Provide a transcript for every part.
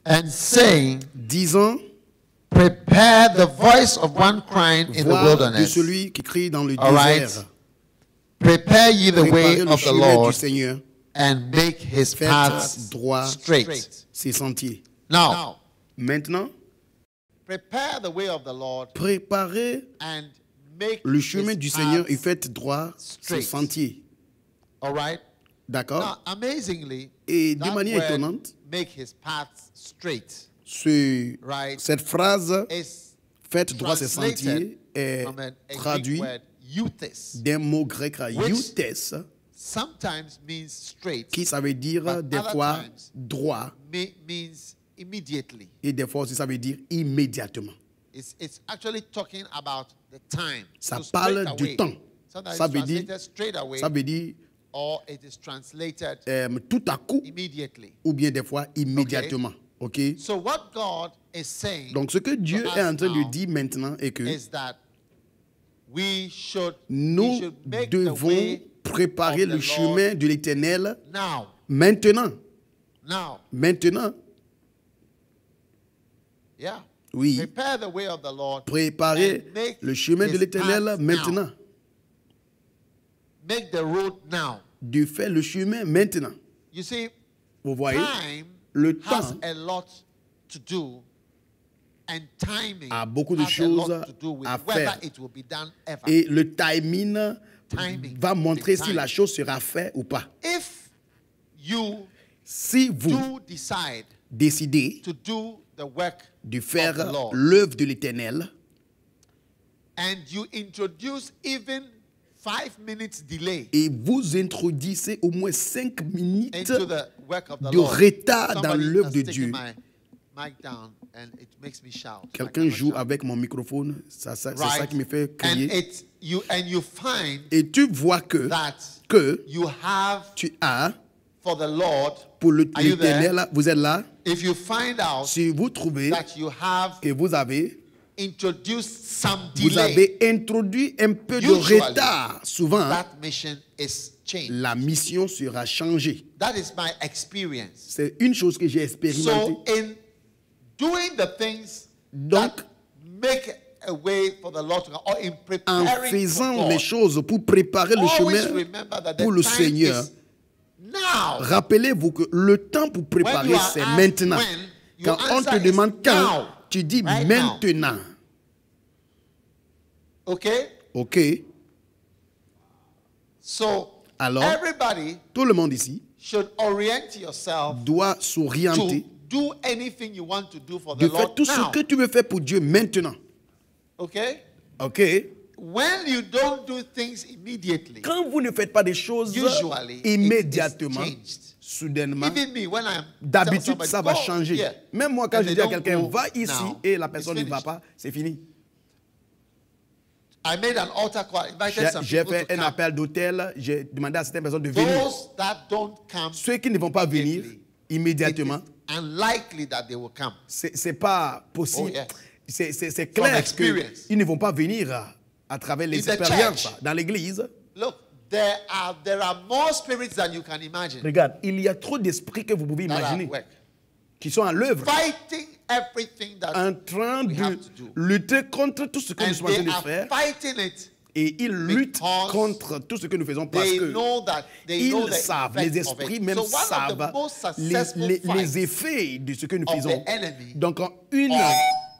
and saying, disant, prepare the voice of one crying in the voix de wilderness. celui qui crie dans le All right. désert. Prepare ye the way Préparez le of the chemin du Lord Seigneur. and make his Faites paths droit straight. ses sentiers. Now, Maintenant, prepare the way of the Lord préparez and make le chemin his du Seigneur et paths faites droit ses straight. sentiers. All right. D'accord? Now, amazingly, Et de that manière word, étonnante, make his paths straight, cette phrase is faites droit ses translated sentiers est from a Greek traduit word, euthes, d'un mot grec which euthes, sometimes means straight, qui ça veut dire but des other fois times droit means immediately. et des fois aussi ça veut dire immédiatement. It's actually talking about the time. Ça So parle straight du away. temps. Sometimes Ça it's veut dire, translated straight away, ça veut dire or it is translated tout à coup immediately. ou bien des fois immédiatement. Ok? So what God is saying Donc ce que Dieu to est us en train de now dire maintenant est que is that we should nous make the devons way préparer of the le chemin de l'Éternel now. maintenant. Now, Maintenant, yeah. oui. Prepare the way of the Lord. Préparer and make le chemin de his l'Éternel paths maintenant. now. Make the road now. De faire le chemin maintenant. You see, Vous voyez, time le has temps a lot to do, and timing a beaucoup de has a lot choses to do with à whether faire. it will be done ever. et le timing va montrer the si la time. chose sera faite ou pas. If you Si vous do decide décidez to do the work de of the faire Lord, l'œuvre de l'Éternel and you introduce even 5 minutes delay et vous introduisez au moins 5 minutes into the work of the de Lord, retard dans somebody l'œuvre has de taken Dieu. my mic down and it makes me shout. I Quelqu'un cannot joue shout. avec mon microphone, c'est ça Right? qui me fait And crier. you find Et tu vois que that you have tu as for the Lord. pour Are you there? l'Éternel, vous êtes là. If you find out Si vous trouvez that you have que vous avez introduced some vous delay, avez introduit un peu de Usually, retard, souvent that mission is changed. la mission sera changée. That is my experience. C'est une chose que j'ai expérimentée. So in doing the things Donc, that make a way for the Lord to come, or in en preparing faisant for les God, choses pour préparer le always chemin remember that the pour le time Seigneur, is now. rappelez-vous que le temps pour When préparer, you are c'est asked maintenant. when, Quand your on te answer is demande quand, now. tu dis Right now. maintenant. Okay? OK? So Alors, everybody tout le monde ici should orient yourself doit to s'orienter do anything you want to do for the de faire Lord tout now. ce que tu veux faire pour Dieu maintenant. Okay? OK? When you don't do things immediately, Quand vous ne faites pas des choses usually immédiatement, it is changed. soudainement, Even me, when I'm d'habitude, somebody, ça va go changer. here, Même moi, quand and je they dis à don't quelqu'un, go va ici, now, et la it's personne ne va finished. pas, c'est fini. I made an altar call, invited some J'ai people fait to un come. appel d'hôtel, j'ai demandé à certaines personnes de venir. Those that don't come, Ceux qui ne vont pas venir it immédiatement, is unlikely that they will come. c'est pas possible. Oh, yes. C'est clair experience. qu'ils ne vont pas venir à travers les In the expériences church. dans l'église. Look, there are more spirits than you can imagine Regarde, il y a trop d'esprits que vous pouvez that are at imaginer work, qui sont à l'œuvre, fighting everything that, en train we de have to do. lutter contre tout ce que nous and sommes en train they de are faire. fighting it. Et ils luttent Because contre tout ce que nous faisons parce They que know that they know ils the savent, effect les of esprits it. même So one of the savent most successful fights les effets de ce que nous of faisons. the enemy Donc un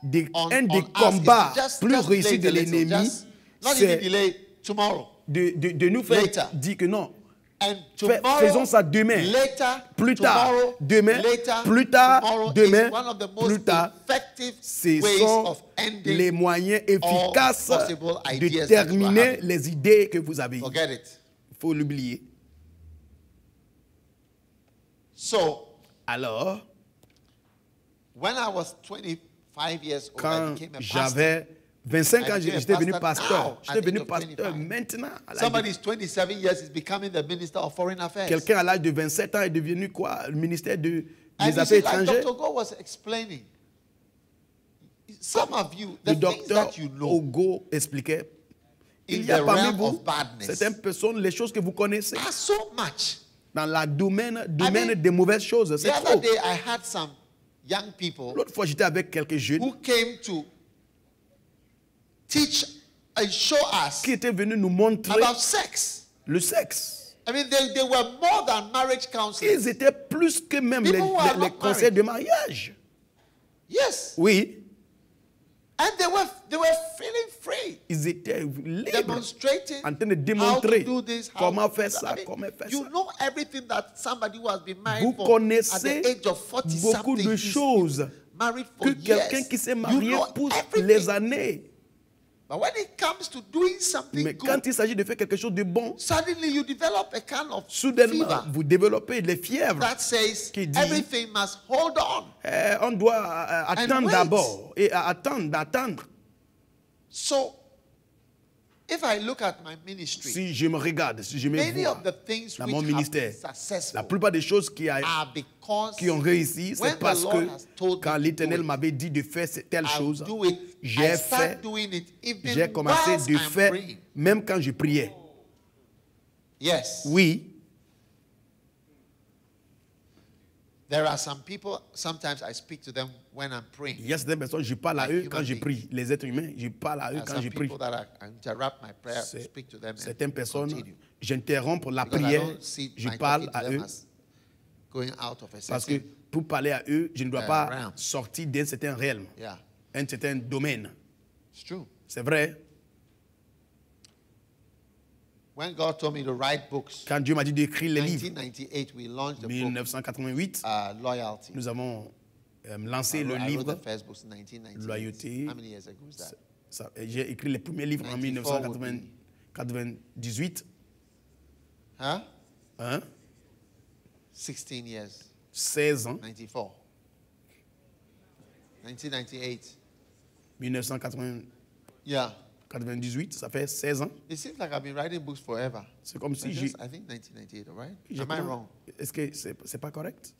des on us combats is just plus réussis de delay it a little, l'ennemi, just not even c'est delay tomorrow. de nous faire Later. dire que non, And tomorrow, faisons ça demain, later, plus tard, tomorrow, demain, later, plus tard, tomorrow demain, is one of the plus most tard. effective Ce ways sont of ending les moyens efficaces all possible de ideas that you are terminer having. les idées que vous avez. Forget it. Il faut l'oublier. So, Alors, when I was 25 years old, I quand became a pastor. j'avais 25 ans, I became a j'étais venu pastor pasteur. now, J'étais at the venu age of pasteur 25. maintenant. À l'âge Somebody de- is 27 years is becoming the minister of foreign affairs. Quelqu'un à l'âge de 27 ans est devenu quoi? Le ministère des And you Affaires see, like étrangères. Dr. Go was explaining, some of you, the Le things docteur that you know Ogo expliquait. in Il y a the parmi realm vous of badness certaines personnes, les choses que vous connaissez are so much. dans le domaine mean, des mauvaises choses. The C'est other trop. day, I had some young people L'autre fois, j'étais avec quelques jeunes who came to teach and show us qui étaient venus nous montrer about sex. le sexe. I mean, they were more than marriage counselors. Ils étaient plus que même People who are les not conseils married. de mariage. Yes. Oui, And they were feeling free. ils étaient libres Demonstrating en train de how to démontrer do this, how comment to faire do that. ça, I mean, comment faire you ça. know everything that somebody who has been married Vous for at connaissez the age of 40 beaucoup something de is choses married for que quelqu'un years. qui s'est You marié know pour everything. les années. But when it comes to doing something Mais good, quand il s'agit de faire quelque chose de bon, suddenly you develop a kind of soudainement, fever vous développez les fièvres. that says qui dit- everything must hold on. On doit attendre wait. d'abord et attendre. So, if I look at my ministry, Si je me regarde, si je me many vois of the things dans which mon have been ministère, successful la plupart des choses qui are because ont réussi, when c'est the parce Lord que has told me quand to do l'Éternel it, m'avait dit de faire telle I'll chose, do it. j'ai I start fait, doing it even j'ai commencé whilst de I'm faire, praying. même quand je priais. Yes. Oui, There are some people, sometimes I speak to them when I'm praying. il y a certaines personnes, je parle à Like eux quand human je beings. prie. Les êtres humains, je parle à eux There are quand some je prie. people that I interrupt my prayer, C'est- speak to them, Certaines and personnes, continue. j'interromps la Because I prière, don't see je my parle talking to à them eux. as going out of a Parce que certain, pour parler à eux, je ne dois pas realm. sortir d'un certain réel, yeah, un certain domaine. it's true. C'est vrai. When God told me to write books, Quand Dieu m'a dit d'écrire les livres, 1998, we launched the book, 1988, Loyalty. nous avons lancé I le wrote livre. the first books in 1998. Loyauté. How many years ago was that? J'ai écrit les premiers livres en 94 1998. Huh? Hein? 16 years. 16 ans. 94. 1998. 1998, Yeah. ça fait 16 ans. It seems like I've been writing books forever. C'est comme But si just, I think 1998, all right? j'ai Am I wrong? Est-ce que c'est pas correct?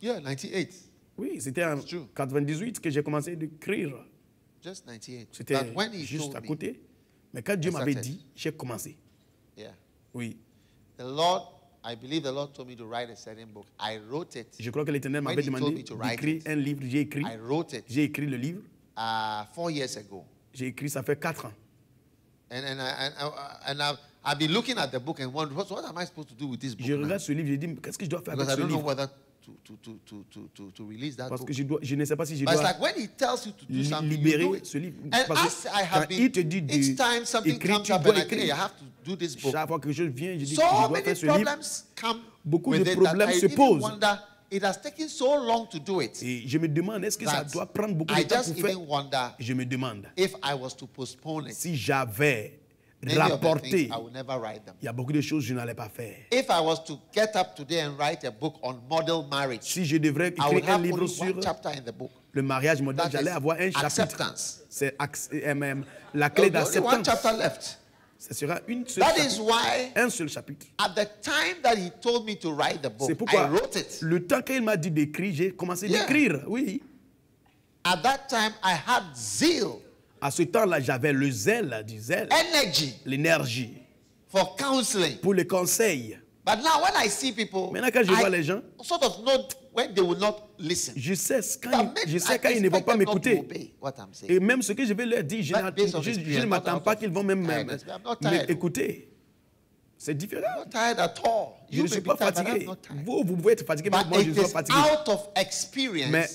Yeah, 98. Oui, c'était en It's true. 98 que j'ai commencé d'écrire. Just 98. C'était But when he juste told à me, côté. Mais quand Dieu I m'avait started. dit, j'ai commencé. yeah, Oui. the Lord, I believe the Lord told me to write a certain book. I wrote it. Je crois que l'Éternel When m'avait he told demandé me to write d'écrire it, un livre. J'ai écrit. I wrote it J'ai écrit le livre. 4 years ago. J'ai écrit, ça fait 4 ans. And I've been looking at the book and wondering, what am I supposed to do with this book Je now? regarde ce livre, je dis, qu'est-ce que je dois faire Because avec I ce don't know livre? whether to release that Parce book. que je ne sais pas si je But it's dois like when he tells you to do something, you do libérer it. ce livre. And Parce as que I have quand il te dit been, each time something d'écrire, comes tu up dois and I think, hey, I écrire. have to do this book. Chaque fois que quelque chose vient, je dis, So je dois many faire ce livre. problems come Beaucoup with de it problèmes that I se even posent. wonder, it has taken so long to do it. Et je me demande, est-ce que ça that doit prendre beaucoup de I temps just pour faire? even wonder Je me demande, if I was to postpone it. si j'avais Many of the rapporté, things I will never write them. il y a beaucoup de choses que je n'allais pas faire. If I was to get up today and write a book on model marriage, Si je devrais I would écrire un have livre only sur one chapter in the book. le mariage modèle, That j'allais is avoir un chapitre. acceptance. C'est la clé There's only one d'acceptance. chapter left. Ce sera une seule That is chapitre, why un seul chapitre. at the time that he told me to write the book, C'est I pourquoi wrote it. le temps qu'il m'a dit d'écrire, j'ai commencé Yeah. d'écrire. Oui. At that time, I had zeal, À ce temps-là, j'avais le zèle, du zèle, energy l'énergie for counseling. pour les conseils. But now when I see people, Maintenant, quand je vois les gens, sort of know when they will not listen. je sais But quand ils ne vont expect pas them not to m'écouter. obey what I'm saying. Et même ce que je vais leur dire, Based on je experience, ne m'attends not out pas of qu'ils vont même tiredness. I'm not tired. m'écouter. C'est différent. I'm not tired at all. Je You ne may suis be pas tired, but I'm fatigué. not tired. Vous pouvez être fatigué, mais But moi je it suis is fatigué. out of experience. Mais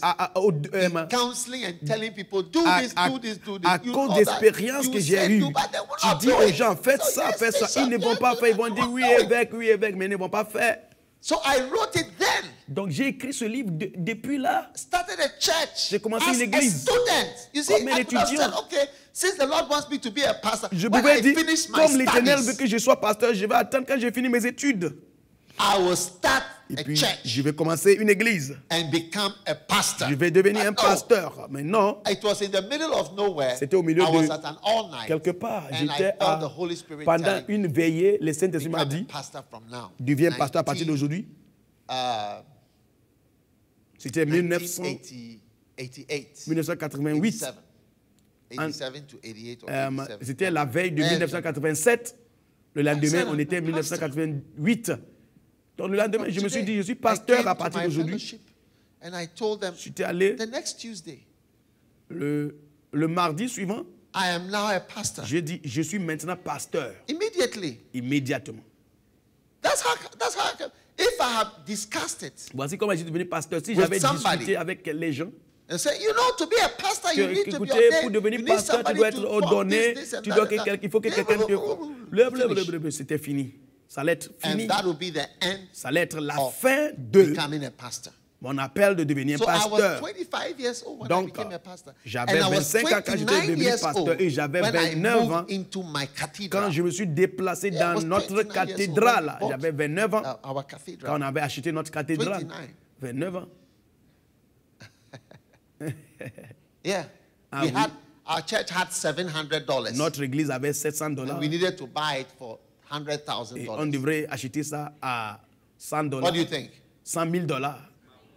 Counseling and telling people, do this, do this, do this. à You cause know d'expérience that. que You j'ai say eue, do, but they will tu not dis do aux it. gens, faites So ça, yes, faites they ça. shall Ils ne be vont able pas to faire, ils do vont it. dire oui évêque, mais ils ne vont pas faire. So I wrote it then. Donc j'ai écrit ce livre depuis là. Started a church. J'ai commencé as une église. a student. You see, Comme un I could have said, étudiant. okay, since the Lord wants me to be a pastor, Je when pouvais I dire, finish my comme l'Éternel veut studies, que je sois pasteur, je vais attendre quand j'ai fini mes études. I will start Et a puis, church je vais commencer une église. and become a pastor. Je vais devenir un But no, pasteur. Mais non, it was in the middle of nowhere. c'était au milieu I was de at an all night. quelque part. And I J'étais felt the Holy Spirit pendant telling me, une veillée, le Saint-Esprit m'a become dit, a pastor from now. deviens pasteur à partir d'aujourd'hui. C'était 1988. 1988. 87 to 88 or 87. C'était la veille de And 1987. Le lendemain, said, on était en I'm a pastor. 1988. Donc le lendemain, je me suis dit, je suis I pasteur came à to partir my d'aujourd'hui. fellowship And I told them, J'étais allé the next Tuesday, le mardi suivant. I am now a pastor. J'ai dit, je suis maintenant pasteur. Immediately. Immédiatement. That's how if I have discussed it Voici comment je suis devenu pasteur. Si with j'avais somebody, discuté avec les gens, and say, you know, to be a pastor, you need to be écoutez, ordained. pour devenir You need pasteur, tu somebody dois être to form ordonné, this and tu that dois and que that. quelqu'un, il faut que quelqu'un te... C'était fini. Ça allait être fini. And that will be the end Ça allait être la of fin de becoming a pastor. mon appel de devenir So I was pasteur. 25 years old when I Donc, became a pastor. j'avais And I was 25 ans quand j'étais 29 devenu years pasteur old et j'avais when I 29 ans moved into my cathedral. quand je me suis déplacé Yeah, I was dans notre 29 years old cathédrale. when we bought J'avais 29 ans our quand cathedral. on avait acheté notre cathédrale. 29. 29 ans. Yeah. Ah, We oui. had, our church had $700. Notre église avait And $700 we needed to buy it for et on $100,000. devrait acheter ça à $100. What do you think? $100,000.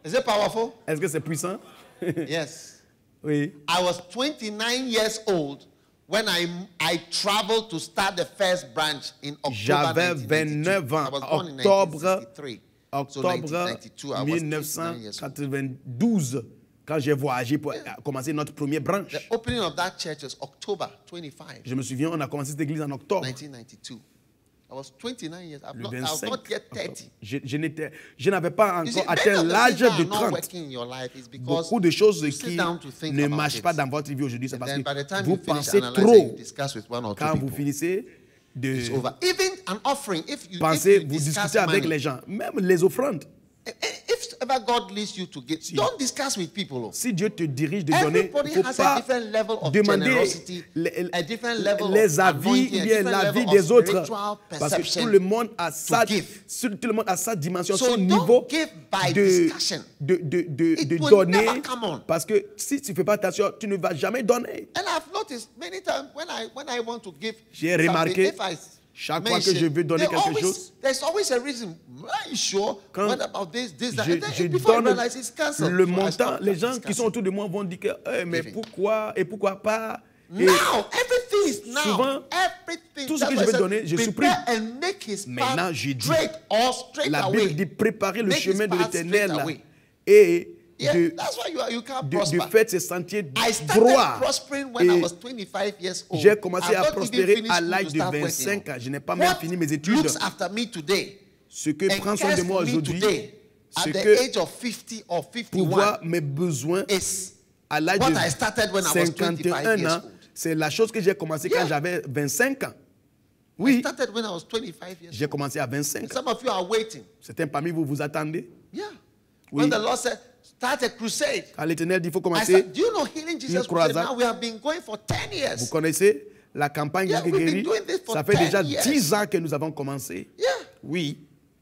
Is it powerful? Est-ce que c'est puissant? Yes. Oui. I was 29 years old when I traveled to start the first branch in October J'avais 1992. 29 ans. I was born in Octobre 1963. So Octobre 1992, I was 29 years old. 1992, quand j'ai voyagé pour commencer notre première branche. The opening of that church was October 25, Je me souviens, on a commencé cette église en octobre. 1992. I was 29 years. I Le was 25 not yet octobre. 30. Je n'avais pas You see, encore many atteint of the l'âge things that de are not 30. working in your life is because Beaucoup de choses you sit qui down to think ne about marchent it. pas dans votre vie aujourd'hui, c'est And parce then by the que time vous you finish pensez analyzing, trop. you discuss with one or two Quand vous people. finissez de It's over. Even an offering, if you penser, vous discuss discutez avec money, les gens, même les offrandes. if ever God leads you to give, don't discuss with people. Si Dieu te dirige de donner, Everybody il ne faut has a pas different level of demander generosity, a different level les of avis anointing, ou a bien different l'avis level des of autres. spiritual Parce que perception tout le monde a sa, give. tout le monde a sa dimension, So son don't niveau give by de discussion. It will donner. never come on. Parce que si tu ne fais pas attention, tu ne vas jamais donner. And I've noticed many times when I want to give J'ai remarqué, something, if I chaque fois que mention, je veux donner quelque chose, there's always a reason. Are you sure? quand What about this, that? je And then before I donne realize it's cancelled. le So I montant, stop les gens qui discussing. sont autour de moi vont dire que mais Giving. pourquoi et pourquoi pas. Et Now, everything is now. souvent, Everything. tout ce That's que why je I vais said, donner, je supprime. prepare and make his Maintenant, path j'ai dit, straight or straight la away. Bible dit préparer le Make his chemin de path l'Éternel straight away. et Yeah, de, that's why you can't de prosper. faire ses sentiers I started droits. prospering when I Et was 25 years old. j'ai commencé I've à not even prospérer finished à school l'âge to de start 25 working. ans. Je n'ai pas même What fini mes études. looks after me today, Ce que prend soin de encares moi me aujourd'hui, today, at ce the que age of 50 or 51, pouvoir mes besoins is à l'âge what de I started when I was 25 51 years ans, old. c'est la chose que j'ai commencé Yeah. quand j'avais 25 ans. I Oui, started when I was 25 years j'ai old. commencé à 25 ans. Some of you are waiting. Certains parmi vous, vous attendez. Yeah. Oui. When the Lord said, start a crusade. Quand l'Éternel dit qu'il faut I commencer, said, do you know Healing Jesus croisade. Crusade? Now we have been going for 10 vous years. connaissez la campagne Yeah, Jésus we've guéri. been doing this for Ça fait 10 déjà years. 10 ans que nous avons commencé. Yeah. Oui.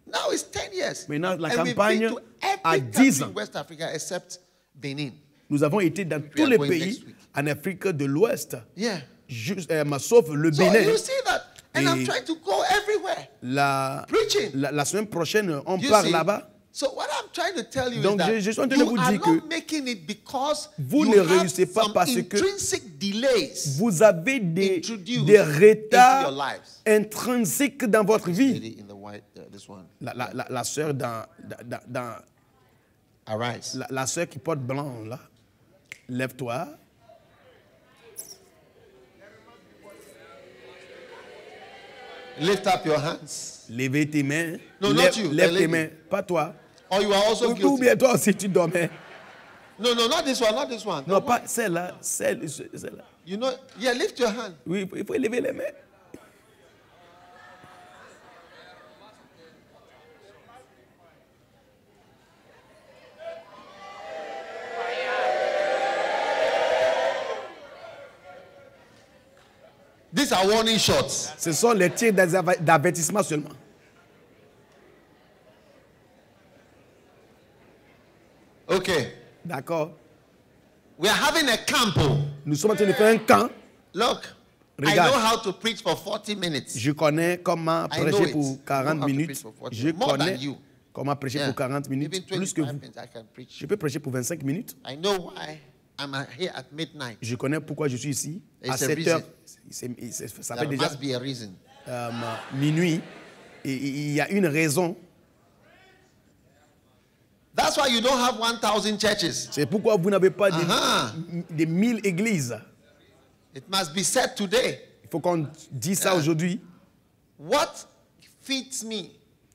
Now it's 10 years. Maintenant, la And we've campagne been to a every 10 country ans. in West Africa except Benin. Nous avons été dans tous are les going pays next week. en Afrique de l'Ouest, Yeah. sauf le So Bénin. you see that. And I'm Et trying to go everywhere. La Preaching. semaine prochaine, on You part see? là-bas. So what I'm trying to tell you Donc, is that je suis en train de you vous are dire not que making it because vous you ne have réussissez pas some parce que intrinsic delays Vous avez introduced des into retards your lives. intrinsiques dans votre vie. Lady in the white, this one. La sœur Arise. la sœur qui porte blanc là, lève-toi. Lift up your hands. Lève tes mains. No, not you, Lève the tes lady. mains, pas toi. Or you are also Ou guilty. bien toi aussi tu dormais. No, not this one, not this one. Non, The pas one. celle-là, celle-là. You know, yeah, lift your hand. Oui, il faut lever les mains. These are warning shots. Ce sont les tirs d'avertissement seulement. Okay. D'accord? We are having a camp. Nous sommes en train de faire un camp. Look, I Regarde. know how to preach for 40 minutes. Je connais comment I know prêcher it. pour I know 40 how to minutes. preach for 40. Je More than connais you. comment prêcher Yeah. pour 40 minutes. Even Plus que 25 vous. minutes I can preach. Je peux prêcher pour 25 minutes. I know why I'm here at midnight. Je connais pourquoi je suis ici. À It's a 7 reason. heures, ça fait There déjà must be a reason. minuit. Et il y a une raison. That's why you don't have 1,000 churches. C'est pourquoi vous n'avez pas des 1000 églises. It must be said today. Il faut qu'on dise ça aujourd'hui. What feeds me?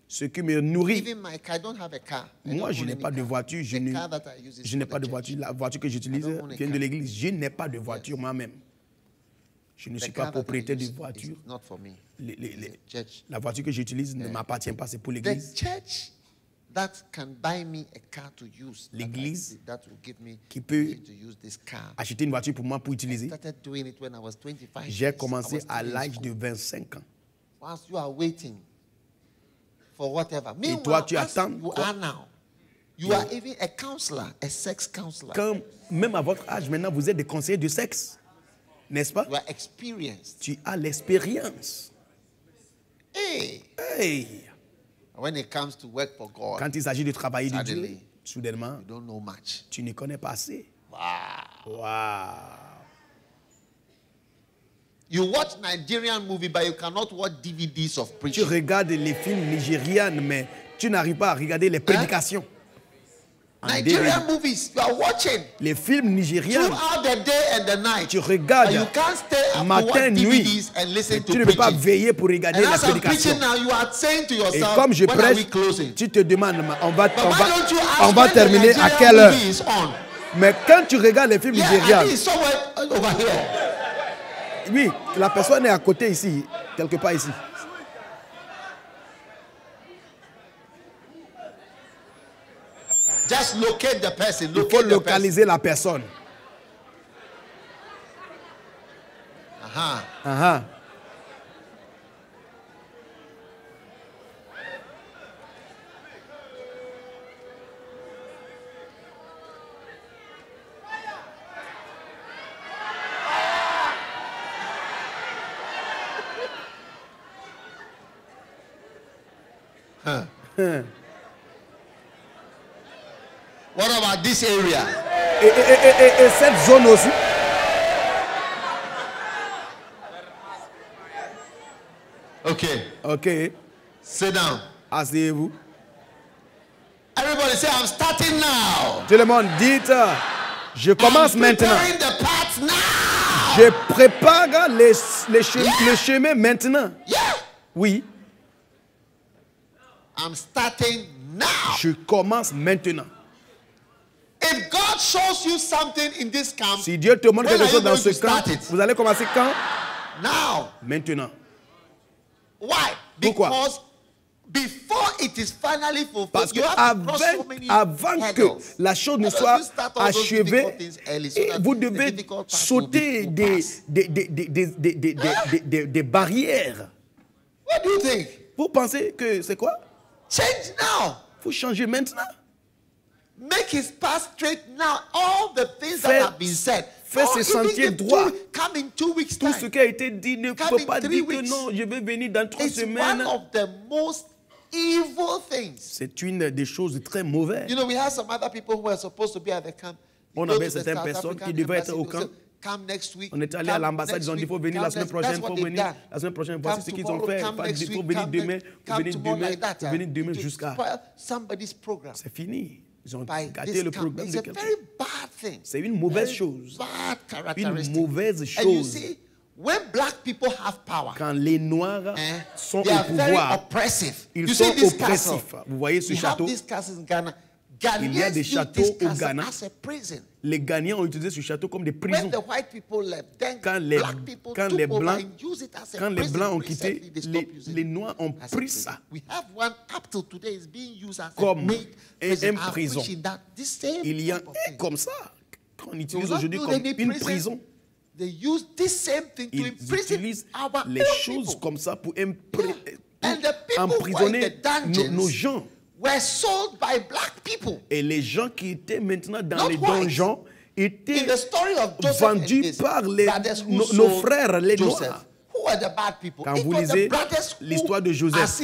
Ce qui me nourrit. Even my car, I don't have a car. Moi, je n'ai pas de voiture. Je n'ai pas de voiture. La voiture que j'utilise vient de l'église. Je n'ai pas de voiture moi-même. Je ne suis pas propriétaire de voiture. La voiture que j'utilise ne m'appartient pas. C'est pour l'église. L'église qui peut acheter une voiture pour moi pour utiliser. J'ai commencé à l'âge de 25 ans. Et toi, tu attends quoi? You are even a counselor, a sex counselor. Quand, même à votre âge, maintenant, vous êtes des conseillers de sexe. N'est-ce pas? You are experienced. Tu as l'expérience. Hey. When it comes to work for God, quand il s'agit de travailler de Dieu, soudainement, you don't know much. Tu ne connais pas assez. Wow. You watch Nigerian movie, but you cannot watch DVDs of preaching. Tu regardes les films nigérians, mais tu n'arrives pas à regarder les prédications. Nigerian movies, you are watching. Les films nigériens. Throughout the day and the night. Tu regardes you can't stay matin, nuit. And listen to tu ne peux pas veiller pour regarder les prédications. Now, you are saying to yourself, et comme je prêche, tu te demandes, on va terminer à quelle heure? Mais quand tu regardes les films nigériens, oui, la personne est à côté ici, quelque part ici. Just locate the person. Il faut localiser la personne. What about this area? Et cette zone aussi. Okay. Sit down. Asseyez-vous. Everybody say, I'm starting now. Tout le monde dit, je commence maintenant. Je prépare le chemin maintenant. Yeah. Oui. I'm starting now. Je commence maintenant. If God shows you something in this camp, si Dieu te montre quelque chose dans ce camp, vous allez commencer quand? Now. Maintenant. Why? Pourquoi? Because before it is finally fulfilled, parce que avant que la chose ne soit achevée, vous devez sauter des barrières. What do you think? Vous pensez que c'est quoi? Change now. Faut changer maintenant. Make his path straight now. All the things that have been said. Fais ce sentier droit. Come in 2 weeks time. Tout ce qui a été dit ne faut pas dire que non, je vais venir dans 3 semaines. It's one of the most evil things. C'est une des choses très mauvaises. You know, we have some other people who were supposed to be at the camp. On avait certaines personnes qui devaient être au camp. On est allé à l'ambassade, ils ont dit il faut venir la semaine prochaine, il faut venir la semaine prochaine. Voici ce qu'ils ont fait. Il faut venir demain, venir demain jusqu'à. C'est fini. Ils ont gâté le programme de quelqu'un. C'est une mauvaise chose. Une mauvaise chose. Quand les Noirs sont au pouvoir, ils sont oppressifs. Vous voyez ce château? Il y a des châteaux au Ghana. Les Ghanéens ont utilisé ce château comme des prisons. Quand les Blancs ont quitté, les Noirs ont pris ça comme une prison. Il y a comme ça qu'on utilise aujourd'hui comme une prison. Ils utilisent les choses comme ça pour emprisonner nos gens. Were sold by black people. Et les gens qui étaient maintenant dans les donjons étaient vendus par nos frères, les Noirs. Quand vous lisez l'histoire de Joseph,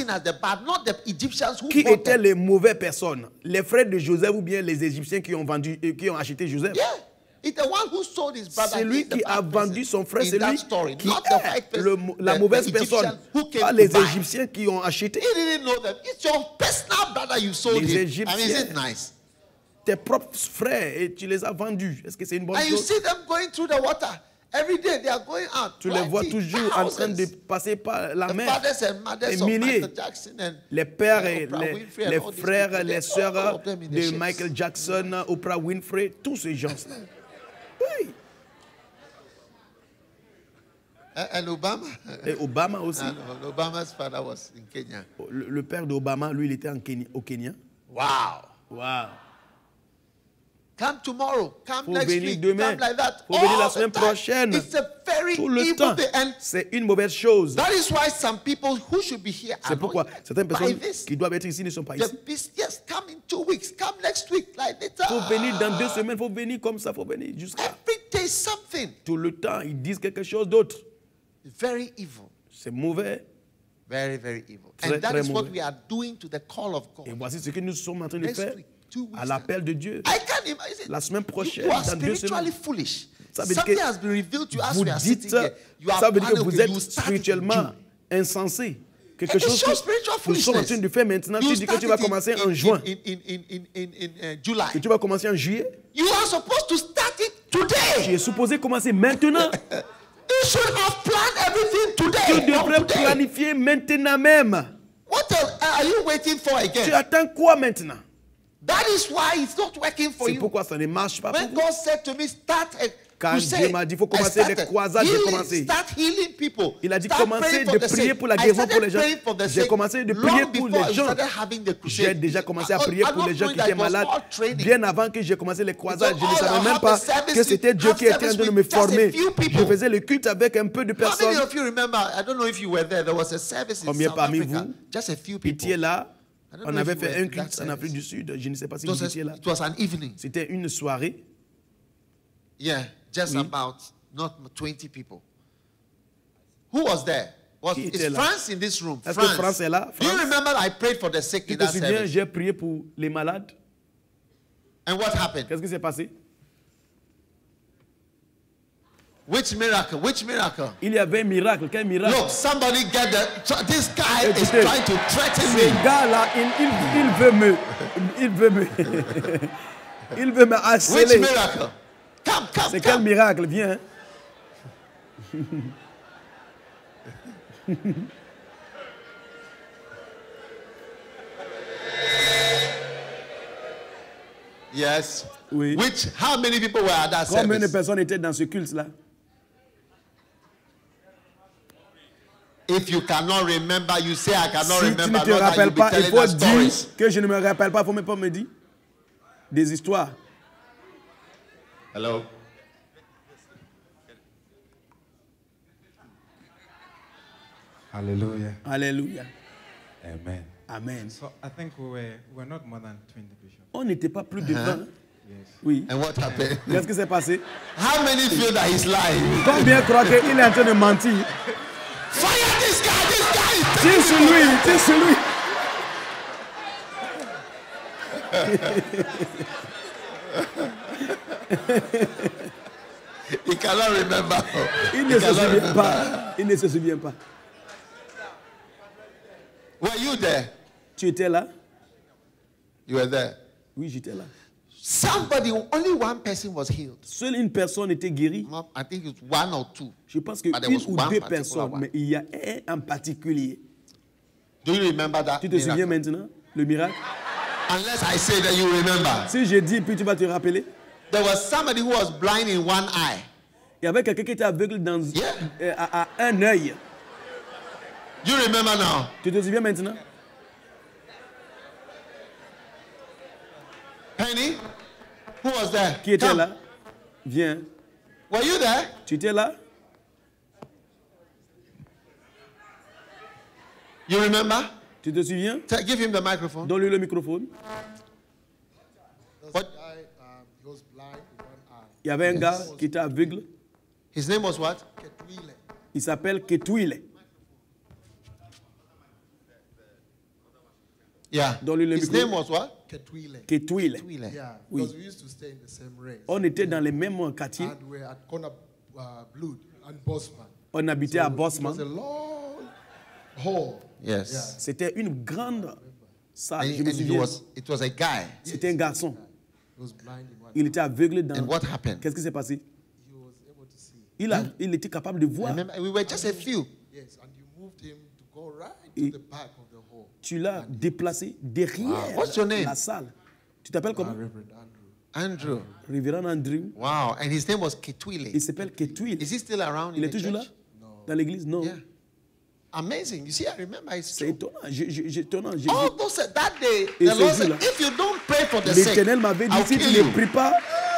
qui étaient les mauvaises personnes? Les frères de Joseph ou bien les Égyptiens qui ont acheté Joseph? C'est lui qui a vendu son frère, c'est lui qui est la mauvaise personne, pas les Égyptiens qui ont acheté. Les Égyptiens tes propres frères et tu les as vendus. Est-ce que c'est une bonne chose? And you see them going through the water. Every day they are going out. Tu les vois toujours en train de passer par la mer. Des milliers. Les pères et les frères, les sœurs de Michael Jackson, Oprah Winfrey, tous ces gens-là. Oui. And Obama. Et Obama aussi. Obama's father was in Kenya. Le père d'Obama, lui, il était au Kenya. Wow. Wow. Come tomorrow, come Faut next venir week, demain. come like that. Faut venir la semaine prochaine. It's a very Tout le evil temps. thing. And c'est une mauvaise chose. that is why some people who should be here C'est pourquoi certaines personnes qui doivent être ici ne sont pas ici. Yes, come in 2 weeks, come next week, like that. Faut venir dans 2 semaines, faut venir comme ça, faut venir jusqu'à. Every day something. Tout le temps, ils disent quelque chose d'autre. Very evil. C'est mauvais. Very, very evil. Très, and that très is what mauvais. we are doing to the call of God. Et voici ce que nous sommes en train de faire Week, 2 weeks à l'appel de Dieu. I can't imagine. La semaine prochaine, you are dans 2 spiritually semaines. foolish. Ça veut dire Something que has been revealed to you as vous we are dites, sitting here. You are ça veut dire que planning, vous okay, êtes you start it in spirituellement June. insensé. Quelque It chose shows spiritual que nous sommes en train de faire maintenant. Tu dis que tu vas commencer en juin. In July. Que tu vas commencer en juillet. You are supposed to start it today. Tu es supposé commencer maintenant. You should have planned everything today. Tu devrais planifier maintenant même. What else are you waiting for again? Tu attends quoi maintenant? That is why it's not working for you. C'est pourquoi ça ne marche pas pour When vous. God said to me, start a Quand Dieu m'a dit, il faut commencer les croisades, j'ai commencé. Start healing people. Il a dit commencer de prier pour la guérison pour les gens. J'ai commencé de prier pour les gens. J'ai déjà commencé à prier pour les gens qui étaient malades. Bien avant que j'ai commencé les croisades, je ne savais même pas que c'était Dieu qui était en train de me former. Je faisais le culte avec un peu de personnes. Combien parmi vous étiez là? On avait fait un culte en Afrique du Sud. Je ne sais pas si vous étiez là. C'était une soirée. Yeah, just about not 20 people. Who was there? Is France in this room? Est-ce que France est là? Do you remember I prayed for the sick in that service? J'ai prié pour les malades. And what happened? Qu'est-ce qui s'est passé? Which miracle? Which miracle? Il y avait un miracle. Quel miracle? Look, somebody get the. This guy is trying to threaten me. Ce gars-là, il veut me harceler. Which miracle? Come. C'est quel miracle? Viens. Yes. Oui. How many people were at that service? Combien de personnes étaient dans ce culte-là? If you cannot remember, you say I cannot remember. Si tu ne te rappelles pas, il faut dire que je ne me rappelle pas. Il ne faut même pas me dire des histoires. Hello. Hallelujah. Alléluia. Amen. Amen. So I think we were not more than 20 bishops. On n'était pas plus de 20. Yes. Oui. And what happened? Qu'est-ce qui s'est passé? How many feel that he's lying? Combien croient qu'il est en train de mentir? Fire this guy! This guy is Tire sur lui! Tire sur lui! He cannot remember. Il ne se souvient pas. Il ne se souvient pas. Were you there? Tu étais là? You were there. Oui, j'étais là. Somebody, only one person was healed. Seule une personne était guérie. I think it's one or two. Je pense que une ou deux personnes, mais il y a un en particulier. Do you remember that? Tu te souviens maintenant le miracle? Unless I say that you remember. Si je dis, puis tu vas te rappeler. There was somebody who was blind in one eye. Il y avait quelqu'un qui était aveugle dans à un œil. You remember now? Tu te souviens maintenant? Penny, who was there? Qui était là? Viens. Were you there? Tu étais là? You remember? Tu te souviens? Give him the microphone. Donne-lui le microphone. What? Il y avait un gars qui était aveugle. His name was what? Il s'appelle Ketouile. Yeah. His name was what? Ketouile. Yeah, Oui. because we used to stay in the same race. On était dans les mêmes quartiers. And we had corner Blood and Bosman. On habitait à Bosman. It was a long hall. Yes. Yeah. C'était une grande salle. And Je me souviens. it was a guy. C'était un garçon. Il était aveugle dans... And what happened? Qu'est-ce qui s'est passé? Il était capable de voir. We were just a few. Yes, and you moved him to go right to the back of the hall. Tu l'as déplacé derrière What's your name? la salle. Tu t'appelles comment? Reverend Andrew. Andrew. Révérend Andrew. Wow. And his name was Ketwile. Il s'appelle Ketwile. Is he still around Il in est the toujours là? church? Dans l'église? Non. Yeah. Amazing. You see, I remember it's C'est true. étonnant. All those that day, Et the ce Lord said, jour-là, if you don't pray for the sick, l'Éternel m'avait dit, I'll si tu kill ne you. pries pas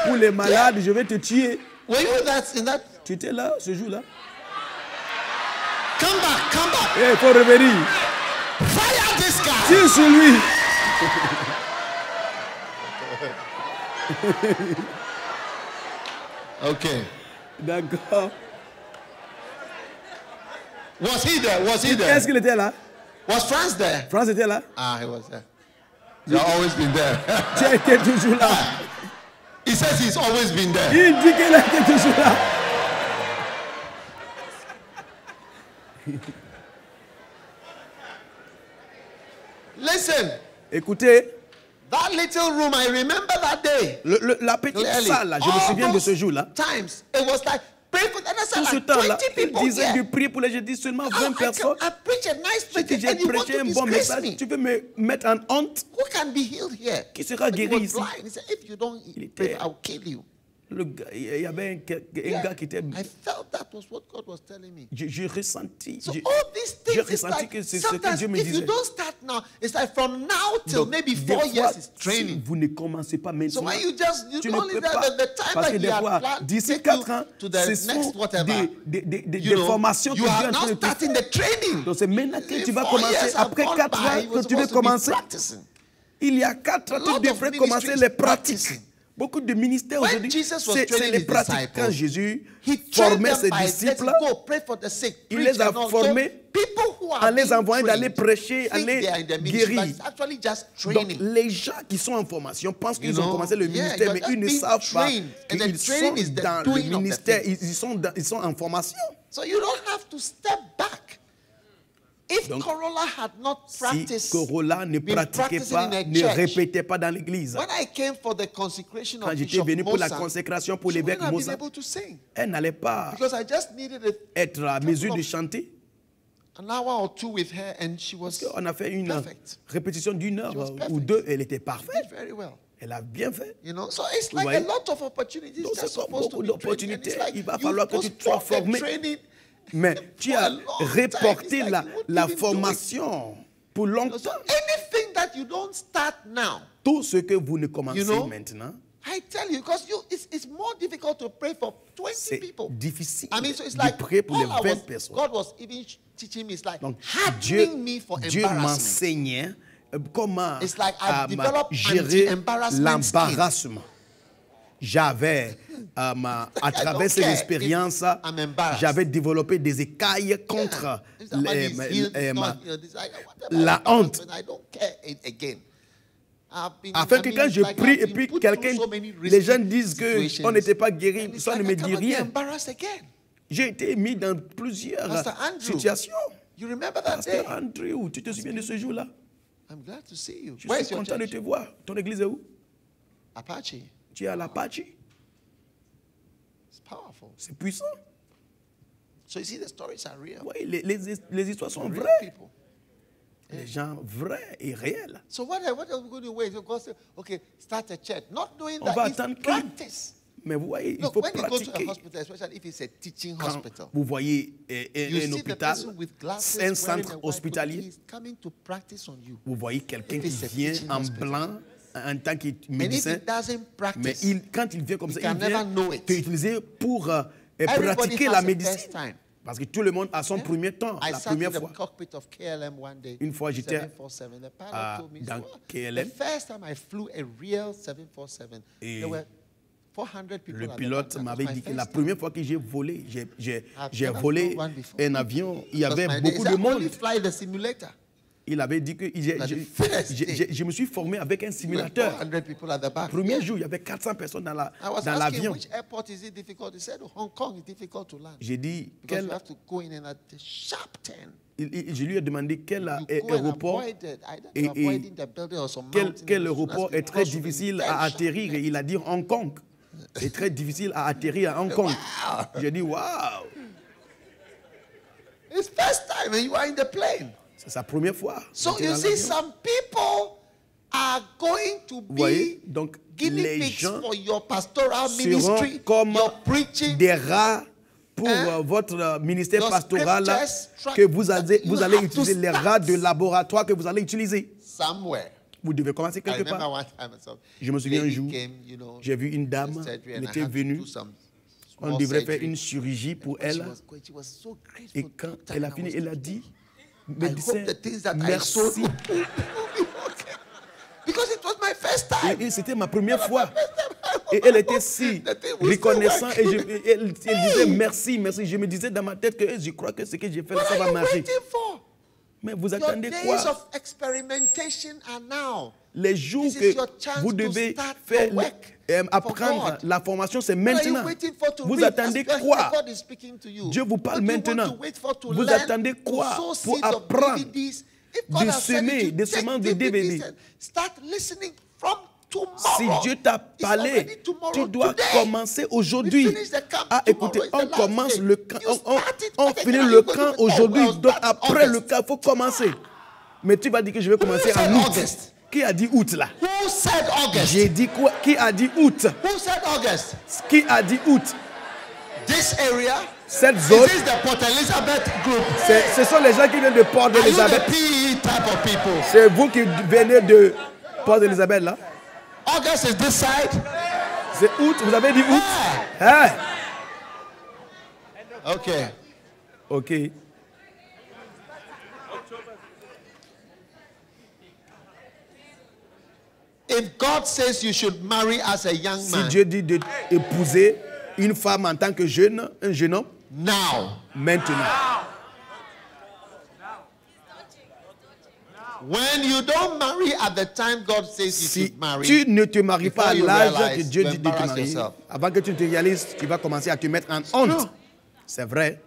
pour les malades, je vais te tuer. Were you in that? Tu étais là ce jour-là? Come back, come back. Il faut revenir. Fire this guy. Tire sur lui. Okay. D'accord. Was he there? Was he Est-ce there? qu'il était là? Was France there? France était là? Ah, he was there. He's always been there. Tu as été toujours là. He says he's always been there. Il dit qu'il a été toujours là. Listen, Écoutez, that little room, I remember that day. la petite Clearly. salle, là, je me souviens de ce jour-là. Times, it was like, pray for that. Tout ce Like temps-là, 20 il people disait here. de prier pour les gens, dit seulement 20 personnes. I preach a nice J'ai dit, preaching j'ai and you want prêché to un bon disgrace message. me. Tu veux me mettre en honte? Who can be healed here? Qui sera But he guéri was ici? blind. He said, if you don't Il pray, était- I'll kill you. Il y avait un gars qui était... I felt that was what God was telling me. J'ai ressenti. So j'ai- all these j'ai things, it's ressenti like, que c'est ce que sometimes Dieu me if you disait. don't start now, it's like from now till Donc, maybe des 4 fois, years, it's si training. vous ne commencez pas So maintenant, when you just, you tu ne only peux that pas. the time Parce that que he des had fois, planned, d'ici take 4 you ans, to the ce next sont whatever. des formations que You Dieu est are en now train de te starting faire. the training. Donc c'est maintenant que tu vas 4 commencer. years have Après gone 4 by, ans he was que tu veux supposed to be commencer, practicing. il y a 4 ans, A lot tu of devrais ministries commencer les pratiques. practicing. Beaucoup de ministères When aujourd'hui, Jesus was c'est training les his pratiques. disciples, Quand Jésus He trained formait them ses by disciples, let's go pray for the sick. il preach les a and all. formés So people who are en les being envoyant d'aller trained prêcher, think aller they are in the ministry, but guérir. it's actually just Donc, training. les gens qui sont en formation pensent qu'ils You ont know, commencé le yeah, ministère, you're mais just ils ne being savent pas trained. And the qu'ils training sont is the dans le doing of the ministère, thing. ils sont en formation. So you don't have to step back. If Donc, Corolla had not Si practiced, Corolla ne been pratiquait practicing pas, in a ne church, répétait pas dans l'église, when I came for the consecration quand of j'étais Bishop venu pour la Mosa, consécration pour she l'évêque wouldn't have been Mosa, able to sing elle n'allait pas because I just needed être à mesure de chanter. an hour or two with her, and she was On a fait une perfect. répétition d'une heure She was ou perfect. deux, elle était parfaite. Did very well. Elle a bien fait. You know, so it's Vous like a voyez? lot of opportunities. Donc, Just c'est comme supposed to beaucoup be training. And it's d'opportunités. like Il va you falloir que tu sois postpone the formé. training. Mais tu For a as long time, reporté it's like la you won't la even do it. formation pour longtemps. So anything that you don't start now, Tout ce que vous ne commencez You know, maintenant, I tell you, because it's more difficult to pray for 20 c'est people. difficile I mean, so it's de like prier pour les all I 20 was, personnes. God was even teaching me. It's like Donc, hardening me for Dieu embarrassment. m'enseignait comment It's like I've developed gérer anti-embarrassment l'embarrassement. J'avais, à travers ces care expériences, if I'm embarrassed. j'avais développé des écailles contre Yeah. If somebody is healed, it's not, this, whatever, la honte. I don't care again. Afin que quand je prie et puis quelqu'un, les gens disent qu'on n'était pas guéri, ça ne me dit rien. J'ai été mis dans plusieurs Pastor Andrew, situations. You remember that day? Pasteur Andrew, tu te souviens de ce jour-là? I'm glad to see you. Je Where suis is your content de church? te voir. Ton église est où? Apache. Tu es à l'Apache. It's powerful. C'est puissant. So you see, the stories are real. Oui, les histoires sont Real vraies. people. Les gens vrais et réels. So what are we going to wait? So God said, okay, start a church. Not doing On that va is attendre qu'il- practice. Mais vous voyez, il Look, faut when you go to a pratiquer. hospital, especially if it's a teaching Quand hospital, vous voyez you un see the hôpital, person with glasses, un wearing a centre white coat, hospitalier, he's coming to practice on you. vous voyez quelqu'un If qui it's a vient teaching en hospital. blanc en tant que And if médecin, he doesn't mais practice, quand il vient comme ça, he can il vient never know it. te utiliser pour Everybody pratiquer has la a médecine. first time. Parce que tout le monde a son Yeah. premier temps, I la sat in première the fois. cockpit of KLM one day. Une fois, j'étais 747. The pilot à- told me, dans "So, KLM. the first time I flew a real 747, Et there were 400 people Le at the pilote back. That was m'avait my dit que first la time. première fois que j'ai volé, j'ai never volé flown one before. un avion, il y Because avait my beaucoup days, de I only monde. fly the simulator. Il avait dit que je me suis formé avec un simulateur. Premier jour, il y avait 400 personnes dans l'avion. J'ai dit, je lui ai demandé quel aéroport est très difficile à atterrir. Et il a dit Hong Kong. C'est très difficile à atterrir à Hong Kong. J'ai dit, waouh! It's first time and you are in the plane. C'est sa première fois. So you see, some people are going to be guinea pigs for your pastoral ministry, comme your preaching, des rats pour votre ministère pastoral, que vous allez utiliser les rats de laboratoire que vous allez utiliser. Somewhere. Vous devez commencer quelque part. Je me souviens un jour, j'ai vu une dame, elle était venue. On devrait faire une chirurgie pour elle. Et quand elle a fini, elle a dit, médecin, merci. Et c'était ma première fois. Et elle était si reconnaissante. Et elle disait merci, merci. Je me disais dans ma tête que je crois que ce que j'ai fait, ça va marcher. Mais vous attendez quoi? Les jours que vous devez faire apprendre la formation, c'est maintenant. Vous attendez quoi? Dieu vous parle maintenant. Vous attendez quoi pour apprendre de semer des semences de DVD? Si Dieu t'a parlé, tu dois commencer aujourd'hui à écouter. On commence le camp, on finit le camp aujourd'hui. Donc après le camp, il faut commencer. Mais tu vas dire que je vais commencer en août. Qui a dit août là? J'ai dit quoi? Qui a dit août? Qui a dit août? Cette zone, ce sont les gens qui viennent de Port d'Elizabeth. C'est vous qui venez de Port d'Elizabeth là? August is this side. C'est août, vous avez dit août? Hey. Okay. Okay. If God says you should marry as a young man, si Dieu dit d'épouser une femme en tant que jeune, un jeune homme, maintenant. When you don't marry at the time God says you should marry, tu ne te maries pas à l'âge que Dieu dit de te marier, avant que tu te réalises, tu vas commencer à te mettre en honte. C'est vrai.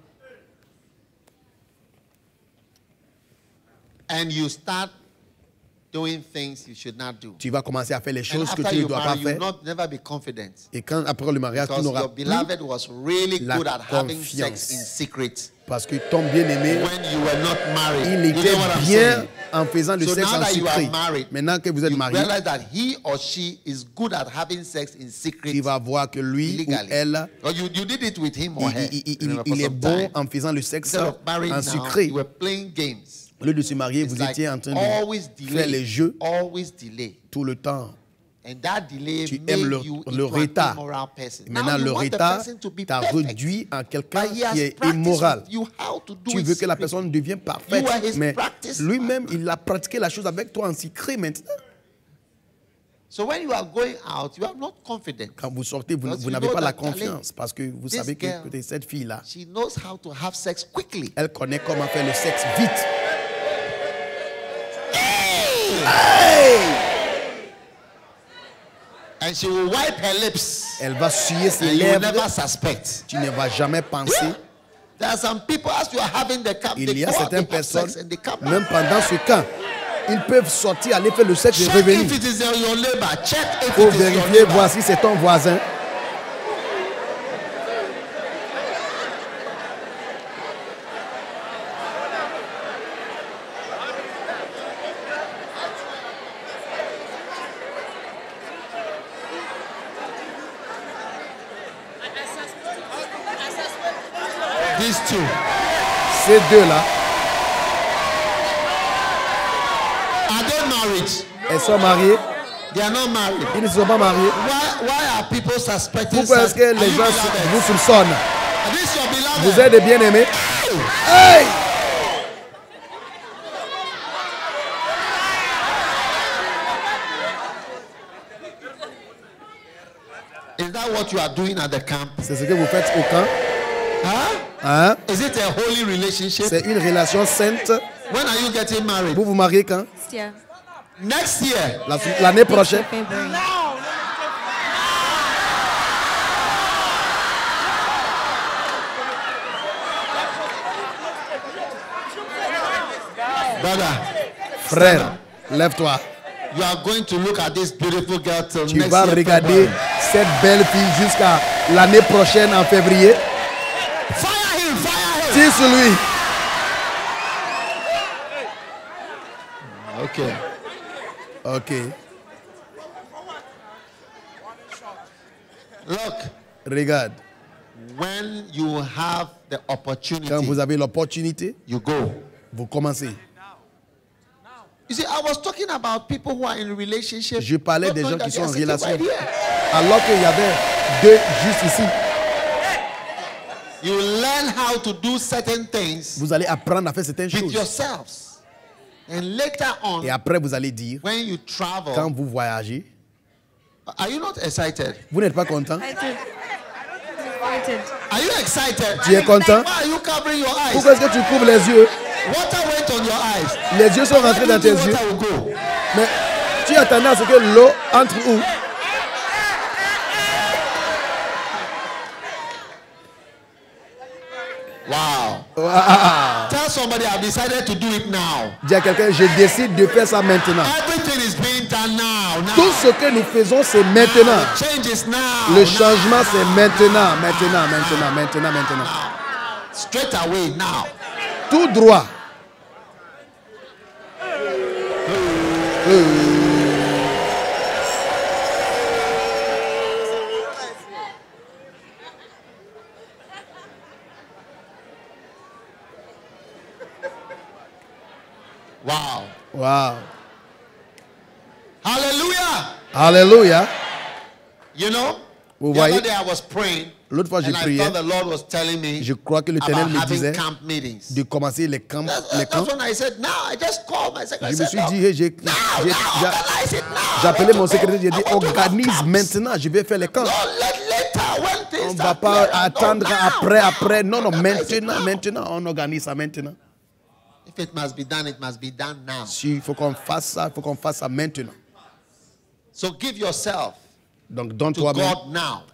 And you start doing things you should not do. Tu vas commencer à faire les choses que tu ne dois pas faire. Never be confident. Et quand après le mariage, tu n'auras plus la confiance. Parce que ton bien-aimé, il était bien en faisant le sexe en secret. Maintenant que vous êtes marié, il va voir que lui ou elle, il est bon en faisant le sexe en secret. Au lieu de se marier, vous étiez en train de faire les jeux tout le temps. Tu aimes le retard. Maintenant, le retard t'a réduit en quelqu'un qui est immoral. Tu veux que la personne devienne parfaite. Mais lui-même, il a pratiqué la chose avec toi en secret maintenant. Quand vous sortez, vous n'avez pas la confiance. Parce que vous savez que cette fille-là, elle connaît comment faire le sexe vite. Hey! And she will wipe her lips. Elle va suer ses lèvres. Tu ne vas jamais penser. Il y a certaines personnes, même pendant ce camp, ils peuvent sortir, aller faire le sexe et revenir. Il faut vérifier, voir si c'est ton voisin. Ces deux-là, elles sont mariées. Ils ne sont pas mariés. Pourquoi est-ce que les gens vous soupçonnent? Vous êtes des bien-aimés. Hey! Is that what you are doing at the camp? C'est ce que vous faites au camp. Huh? Hein? Is it a holy relationship? C'est une relation sainte. When are you getting married? Vous vous mariez quand? Next year. L'année prochaine. Brother, frère, lève-toi. You are going to look at this beautiful girl till tu next vas year, regarder February. cette belle fille jusqu'à l'année prochaine en février. Fire him, fire him. Tire sur lui. Okay. Ok. Look. Regarde. When you have the opportunity, quand vous avez l'opportunité, you go. Vous commencez. You see, I was talking about people who are in relationship. Je parlais des gens qui sont en relation. Alors qu'il y avait deux juste ici. You learn how to do certain things. Vous allez apprendre à faire certaines choses. With yourselves. And later on, et après vous allez dire, when you travel, quand vous voyagez, are you not excited? Vous n'êtes pas content? Are you excited? Tu es content? Why are you covering your eyes? Pourquoi est-ce que tu couvres les yeux? Water went on your eyes. Les yeux sont rentrés dans tes yeux. Mais tu attendais à ce que l'eau entre où? Wow. Tell somebody I've decided to do it now. Dis à quelqu'un, je décide de faire ça maintenant. Everything is being done now. Tout ce que nous faisons, c'est maintenant. Change is now. Le changement, c'est maintenant. Maintenant. Straight away now. Tout droit. Wow. Hallelujah. You know, vous the voyez, other day I was praying. L'autre fois, j'ai prié. Je crois que l'Éternel me disait de commencer les camps. Je me suis dit, j'ai appelé mon secrétaire, j'ai dit, organise maintenant, je vais faire les camps. On ne va pas attendre après. Non, maintenant, on organise ça maintenant. If it must be done now. S'il faut qu'on fasse ça maintenant. So give yourself Donc donne-toi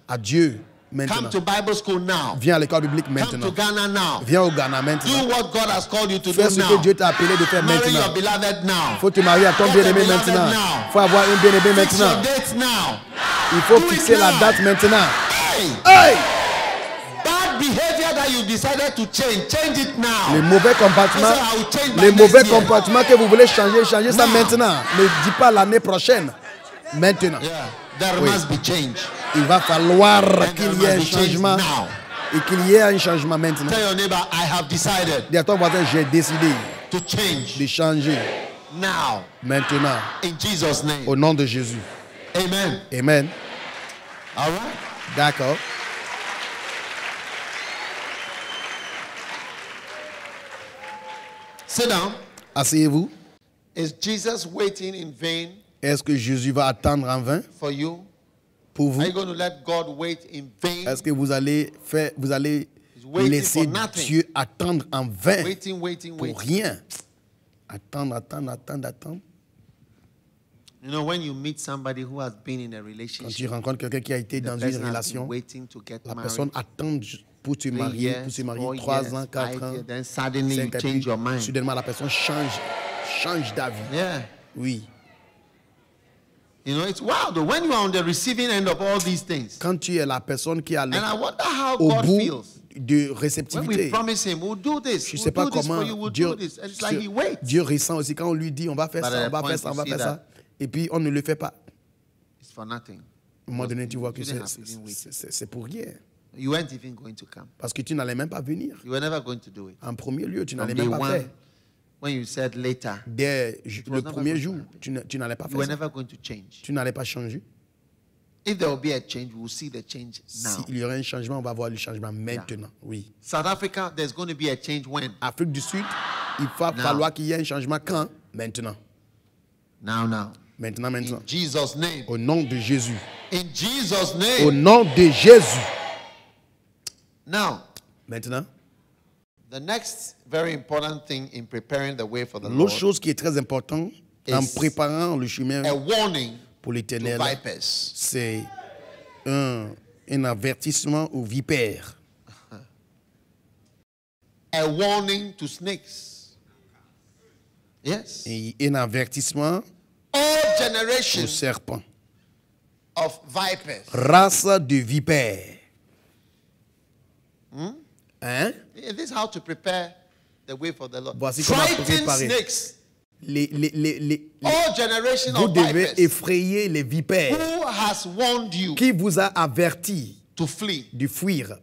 à Dieu. Maintenant. Come to Bible school now. Viens à l'école biblique maintenant. Come to Ghana now. Viens au Ghana maintenant. Do what God has called you to Fais do ce now. que Dieu t'a appelé de faire Marry maintenant. your beloved now. Faut te marier à ton bien-aimé maintenant. Faut avoir une bien-aimée Fix your maintenant. date now. Il faut Do fixer it la now. date maintenant. Hey! Bad behavior that you decided to change it now. Les mauvais comportements, I will change by les next mauvais year. comportements que vous voulez changer ça Now. maintenant. Ne dis pas l'année prochaine. Maintenant. Yeah, there Oui. must be change. Il va falloir And qu'il there y ait un must be change changement now. et qu'il y ait un changement maintenant. Tell your neighbor, I have decided Dis à ton voisin, j'ai décidé to change de changer now. maintenant In Jesus' name. au nom de Jésus. Amen. Amen. All right. D'accord. Sit down. Asseyez-vous. Is Jesus waiting in vain Est-ce que Jésus va attendre en vain for you? pour vous? Are you going to let God wait in vain? Est-ce que vous allez waiting laisser for nothing. Dieu attendre en vain Waiting. pour rien? Attendre. You know, when you meet somebody who has been in a Quand tu relationship, rencontres quelqu'un qui a été the dans une person has been relation, waiting to get la married. personne attend pour se 3 marier, years, 4 3 years, ans, 4 5 ans, years, then suddenly you 5 ans, change puis your mind. soudainement la personne change d'avis. Yeah. Oui. You know, it's wild though, when you are on the receiving end of all these things. Quand tu es la personne qui a And I wonder how au God bout feels. de When we réceptivité. promise him, we'll do this, Je ne we'll sais pas do this for comment you, we'll Dieu, do this. And it's like he waits. Dieu ressent aussi quand on lui dit on va faire But ça, at on va the faire point ça, on you va see faire that ça. Et puis on ne le fait pas. It's for nothing. À un moment donné, tu vois que You didn't have even waited. c'est pour rien. You weren't even going to come. Parce que tu n'allais même pas venir. You were never going to do it. En premier lieu, tu From n'allais day même pas one, faire. when you said later, Dès was le never premier going to jour, happen. tu n'allais pas you faire were ça. never going to change. Tu n'allais pas changer. If there will be a change, we will see the change now. S'il y aura un changement, on va voir le changement maintenant. Oui. South Africa, there's going to be a change when? Afrique du Sud, il va falloir qu'il y ait un changement quand? Maintenant. Now. Maintenant. In Jesus' name. Au nom de Jésus. In Jesus' Au name. nom de Jésus. Now, Maintenant, The next very important thing in preparing the way for the L'autre Lord chose qui est très importante en préparant le chemin a warning pour l'Éternel, to vipers. c'est un avertissement aux vipères. A warning to snakes. Yes. Et un avertissement All aux generations serpents. of vipers. Race de vipères. Hein? This is how to prepare the way for the Lord. Voici comment Frightened préparer. snakes. All generations vous of devez vipers. effrayer les vipères. Who has warned you Qui vous a averti to flee de fuir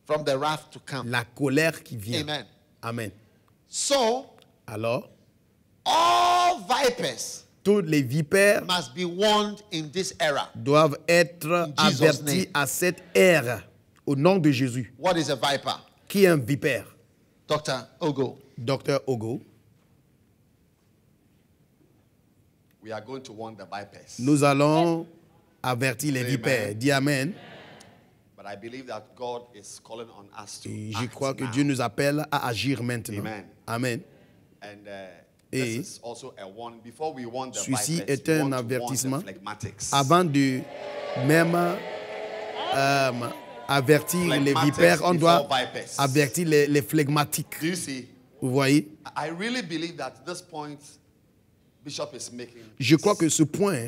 from the wrath to come? la colère qui vient? Amen. Amen. So, Alors, all vipers toutes les vipères must be warned in this era. doivent être In Jesus' avertis name. à cette ère. Au nom de Jésus. What is a viper? Qui est un vipère? Dr. Ogo. Docteur Ogo. We are going to warn the vipers. Nous allons avertir les Amen. vipères. Dis Amen. But I believe that God is calling on us to Et je act crois que now. Dieu nous appelle à agir maintenant. Amen. Amen. And Et this is also a warning. Before we warn the ceci vipers, est we un want to warn avertissement. the phlegmatics. Avant de même avertir les Phlegmatics vipères, on doit before vipers. avertir les phlegmatiques. Do you see? Vous voyez? I really believe that this point Bishop is making Je crois que ce point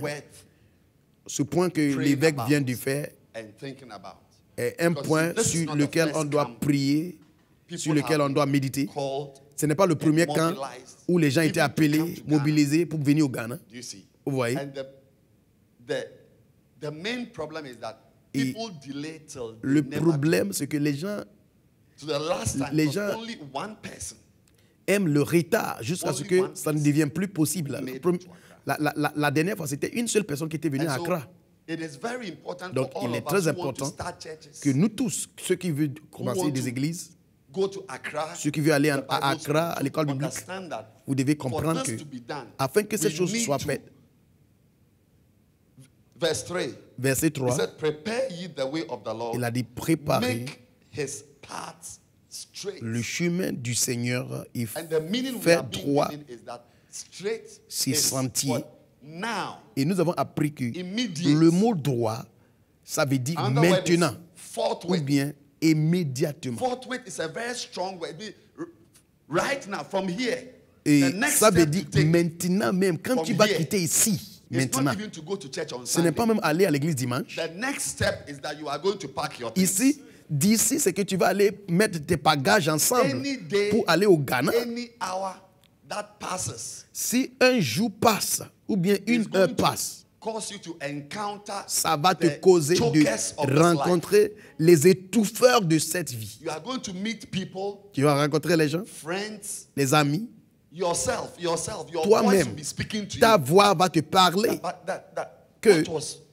que praying l'évêque about vient de faire and thinking about. est un Because point this is sur not the lequel first on doit camp. prier, People sur lequel have on doit been méditer. called Ce n'est pas le premier and camp mobilized, où les gens étaient even to appelés, come to Ghana. mobilisés pour venir au Ghana. Do you see? Vous voyez? And the main problem is that Et people delay till Le they never problème, c'est que les gens to the last time les it was gens- only one person. aiment le retard jusqu'à ce Only que one ça ne devienne plus possible. made it Premier- to Accra. La dernière fois, c'était une seule personne qui était venue And à so, Accra. it is very important Donc, for all il est of très us who want to important start churches, Que nous tous, ceux qui veulent commencer want des to églises, go to Accra, ceux qui veulent aller the à Bible Accra, à school, l'école to biblique, understand that vous devez for comprendre this que, to be done, afin que cette we chose need soit to- faite, Verse 3. verset He 3, said, prepare ye the way of the Lord. il a dit préparer Make his paths straight. le chemin du Seigneur, il And the meaning we fait are being droit. given is that straight Ces is sentiers. what? Now. Et nous avons appris que Immediate. le mot droit, ça veut dire Another word is maintenant, ou forthwith. bien immédiatement. Forthwith is a very strong word. Right now, from here, Et the next ça veut step dire to take maintenant même, quand from tu vas here quitter ici, is maintenant, not even to go to church on ce n'est Sunday. pas même aller à l'église dimanche. The next step is that you are going to pack your things. Ici, d'ici, c'est que tu vas aller mettre tes bagages ensemble Any day, pour aller au Ghana. any hour that passes Si un jour passe, ou bien is une going heure to passe, cause you to encounter ça va te the causer chokers of de this life. rencontrer les étouffeurs de cette vie. You are going to meet people, Tu vas rencontrer les gens, friends, les amis. yourself. Your voice Toi-même, will be speaking to ta you. voix va te parler. Que-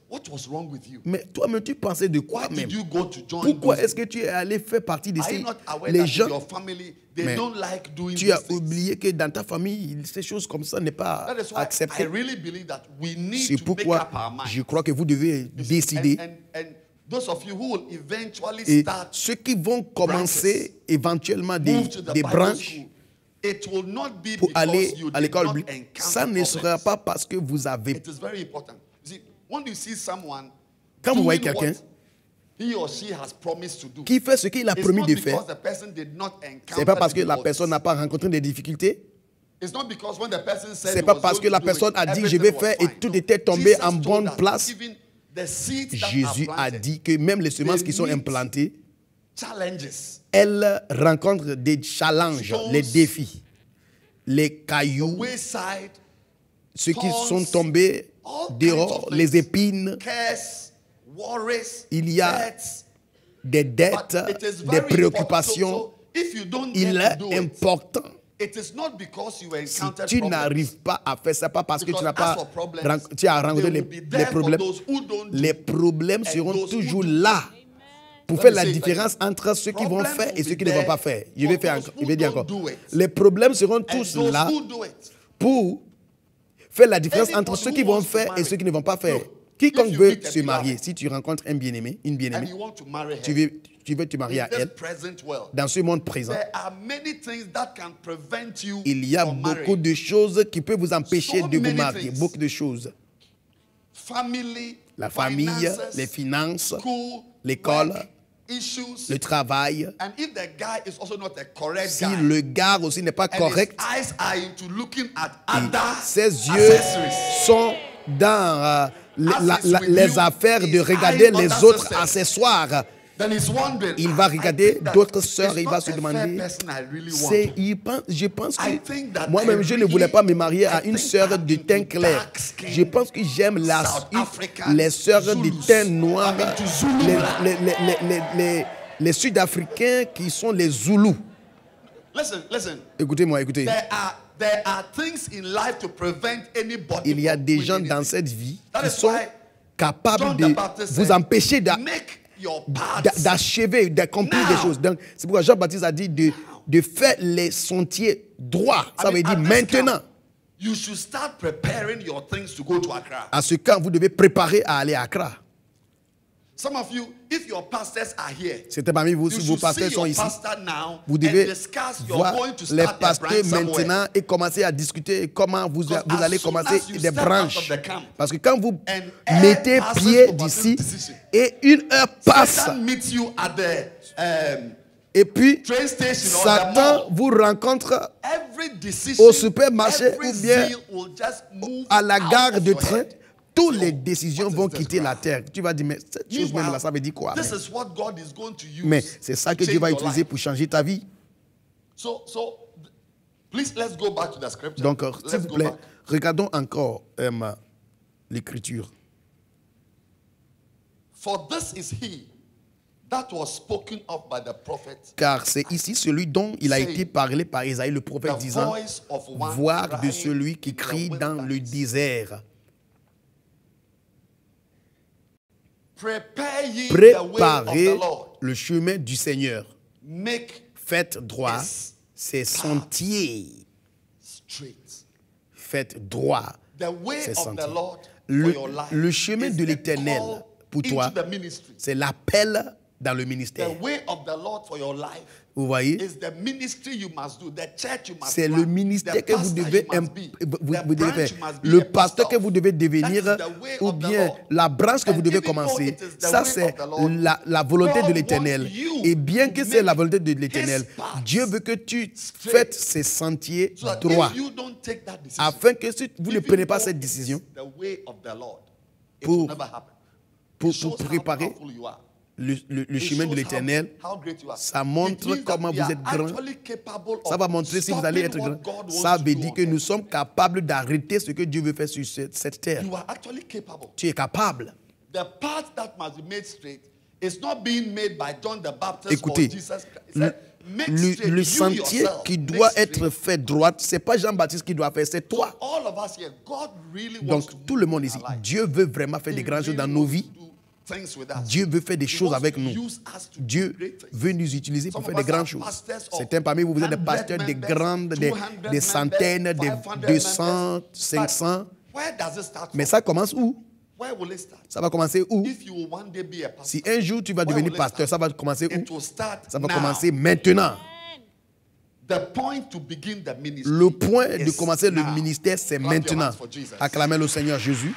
What was wrong with you? Mais toi-même, tu pensais de quoi Why même? did you go to join Pourquoi those- est-ce que tu es allé faire partie de Are you ces... not aware Les that gens, your family, they Mais don't like doing tu these as things? oublié que dans ta famille, ces choses comme ça n'est pas That is why I accepté. really believe that we need C'est to make pourquoi up our mind. je crois que vous devez décider. And those of you who will eventually Et start ceux qui vont commencer éventuellement move to the des Bible branches school, it will not be pour because aller you à did l'école not biblique, encounter ça ne sera problems. pas parce que vous avez... It is very important. You see, when you see someone Quand vous voyez doing quelqu'un what he or she has promised to do, qui fait ce qu'il a it's promis not de because faire, the person did not encounter c'est pas parce que la difficulties. personne n'a pas rencontré des difficultés, It's not because when the person said c'est he pas was parce going que la to do personne it, a dit je everything vais was faire et fine. tout No. était tombé Jesus en told bonne us place. even the seeds that are Jésus a planted, dit que même les semences qui sont meet implantées, challenges, elles rencontrent des challenges, Stones, les défis. Les cailloux, wayside, ceux qui thorns, sont tombés all kinds dehors, of les things. épines, Cares, worries, Il y a debts. des But dettes, it is des very préoccupations. important. So if you don't Il get est to do it, important. it is not because you Si encountered tu problems. n'arrives pas à faire ça, pas parce que tu Because n'as as pas for problems, tu as rencontré they will be there les for problèmes, those who don't do les problèmes and seront those who toujours do. là pour Let faire me la say it différence entre ceux qui vont Problems faire et will ceux be qui ne vont there pas faire. Je for vais, faire those encore, who je vais dire don't encore. do it. Les problèmes seront And tous those là who do it. pour faire la différence Anybody entre ceux who qui vont wants to faire et marry. ceux qui ne vont pas faire. No. Quiconque veut se marier, si tu rencontres un bien-aimé, une bien-aimée, tu veux te marier à elle, dans ce monde présent, il y a beaucoup de choses qui peuvent vous empêcher de vous marier. Beaucoup de choses. La famille, les finances, l'école, le travail. Si le gars aussi n'est pas correct, ses yeux sont dans les affaires de regarder les autres accessoires. Il va regarder d'autres sœurs et il va se demander, je pense que moi-même je ne voulais pas me marier à une sœur de teint clair. Je pense que j'aime les sœurs de teint noir, les Sud-Africains qui sont les Zoulous. Écoutez-moi, écoutez. Il y a des gens dans cette vie qui sont capables de vous empêcher d'achever, d'accomplir des choses. Donc, c'est pourquoi Jean-Baptiste a dit de faire les sentiers droits. Ça veut dire maintenant. À ce camp, vous devez préparer à aller à Accra. Certains parmi vous, si vos pasteurs sont ici, vous devez voir les pasteurs maintenant et commencer à discuter comment vous allez commencer des branches. Parce que quand vous mettez pied d'ici et une heure passe, et puis Satan vous rencontre au supermarché ou bien à la gare de train, toutes les décisions vont quitter la terre. Tu vas dire, mais cette chose même là, ça veut dire quoi? Mais c'est ça que Dieu va utiliser pour changer ta vie. Donc, s'il vous plaît, regardons encore l'écriture. Car c'est ici celui dont il a été parlé par Isaïe le prophète disant, voix de celui qui crie dans le désert. Préparez le chemin du Seigneur. Faites droit ses sentiers. Faites droit ses sentiers. Le chemin de l'Éternel pour toi, c'est l'appel dans le ministère. Vous voyez? C'est le ministère que vous devez faire. Le pasteur que vous devez devenir ou bien la branche que vous devez commencer. Ça, c'est la volonté de l'Éternel. Et bien que c'est la volonté de l'Éternel, Dieu veut que tu fasses ces sentiers droits. Afin que si vous ne prenez pas cette décision pour préparer le chemin de l'Éternel, ça montre comment vous êtes grand. Ça va montrer si vous allez être grand. Ça veut dire que nous sommes capables d'arrêter ce que Dieu veut faire sur cette terre. Tu es capable. Écoutez, le sentier qui doit être fait droit, ce n'est pas Jean-Baptiste qui doit faire, c'est toi. Donc tout le monde ici, Dieu veut vraiment faire des grandes choses dans nos vies. Dieu veut faire des choses avec nous. Dieu veut nous utiliser pour faire des grandes choses. Certains parmi vous, vous êtes des pasteurs des centaines, des 200, 500. Mais ça commence où? Ça va commencer où? Si un jour tu vas devenir pasteur, ça va commencer où? Ça va commencer maintenant. Le point de commencer le ministère, c'est maintenant. Acclamez le Seigneur Jésus.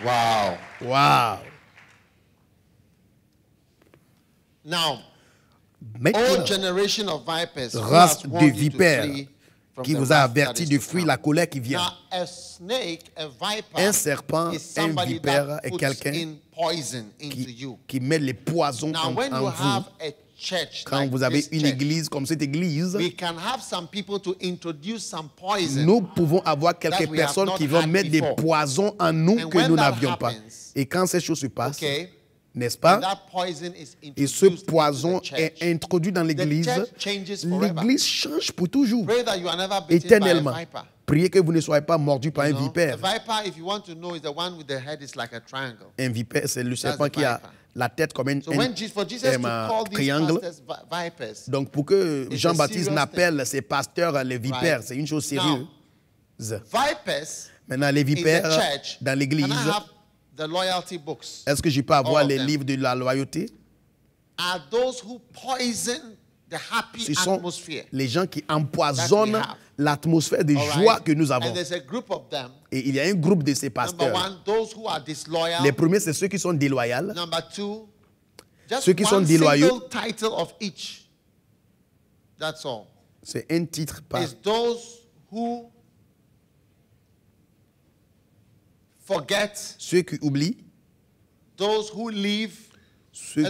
Wow. Wow. Now, maintenant, generation of vipers, race de vipères qui vous a averti de fuir la colère qui vient. Un serpent, un vipère est quelqu'un qui met les poisons en vous. Quand vous avez une église comme cette église, nous pouvons avoir quelques personnes qui vont mettre des poisons en nous que nous n'avions pas. Et quand ces choses se passent, n'est-ce pas? Et ce poison est introduit dans l'église. L'église change pour toujours, éternellement. Priez que vous ne soyez pas mordu par un vipère. Un vipère, c'est le serpent qui a la tête comme un triangle. Donc pour que Jean-Baptiste n'appelle ses pasteurs les vipères, c'est une chose sérieuse. Vipers Maintenant, les vipères dans l'église. Est-ce que je peux avoir les livres de la loyauté? Ce sont les gens qui empoisonnent l'atmosphère de joie que nous avons. Et il y a un groupe de ces pasteurs. Les premiers, c'est ceux qui sont déloyaux. Ceux qui sont déloyaux, c'est un titre par... Ceux qui oublient. Ceux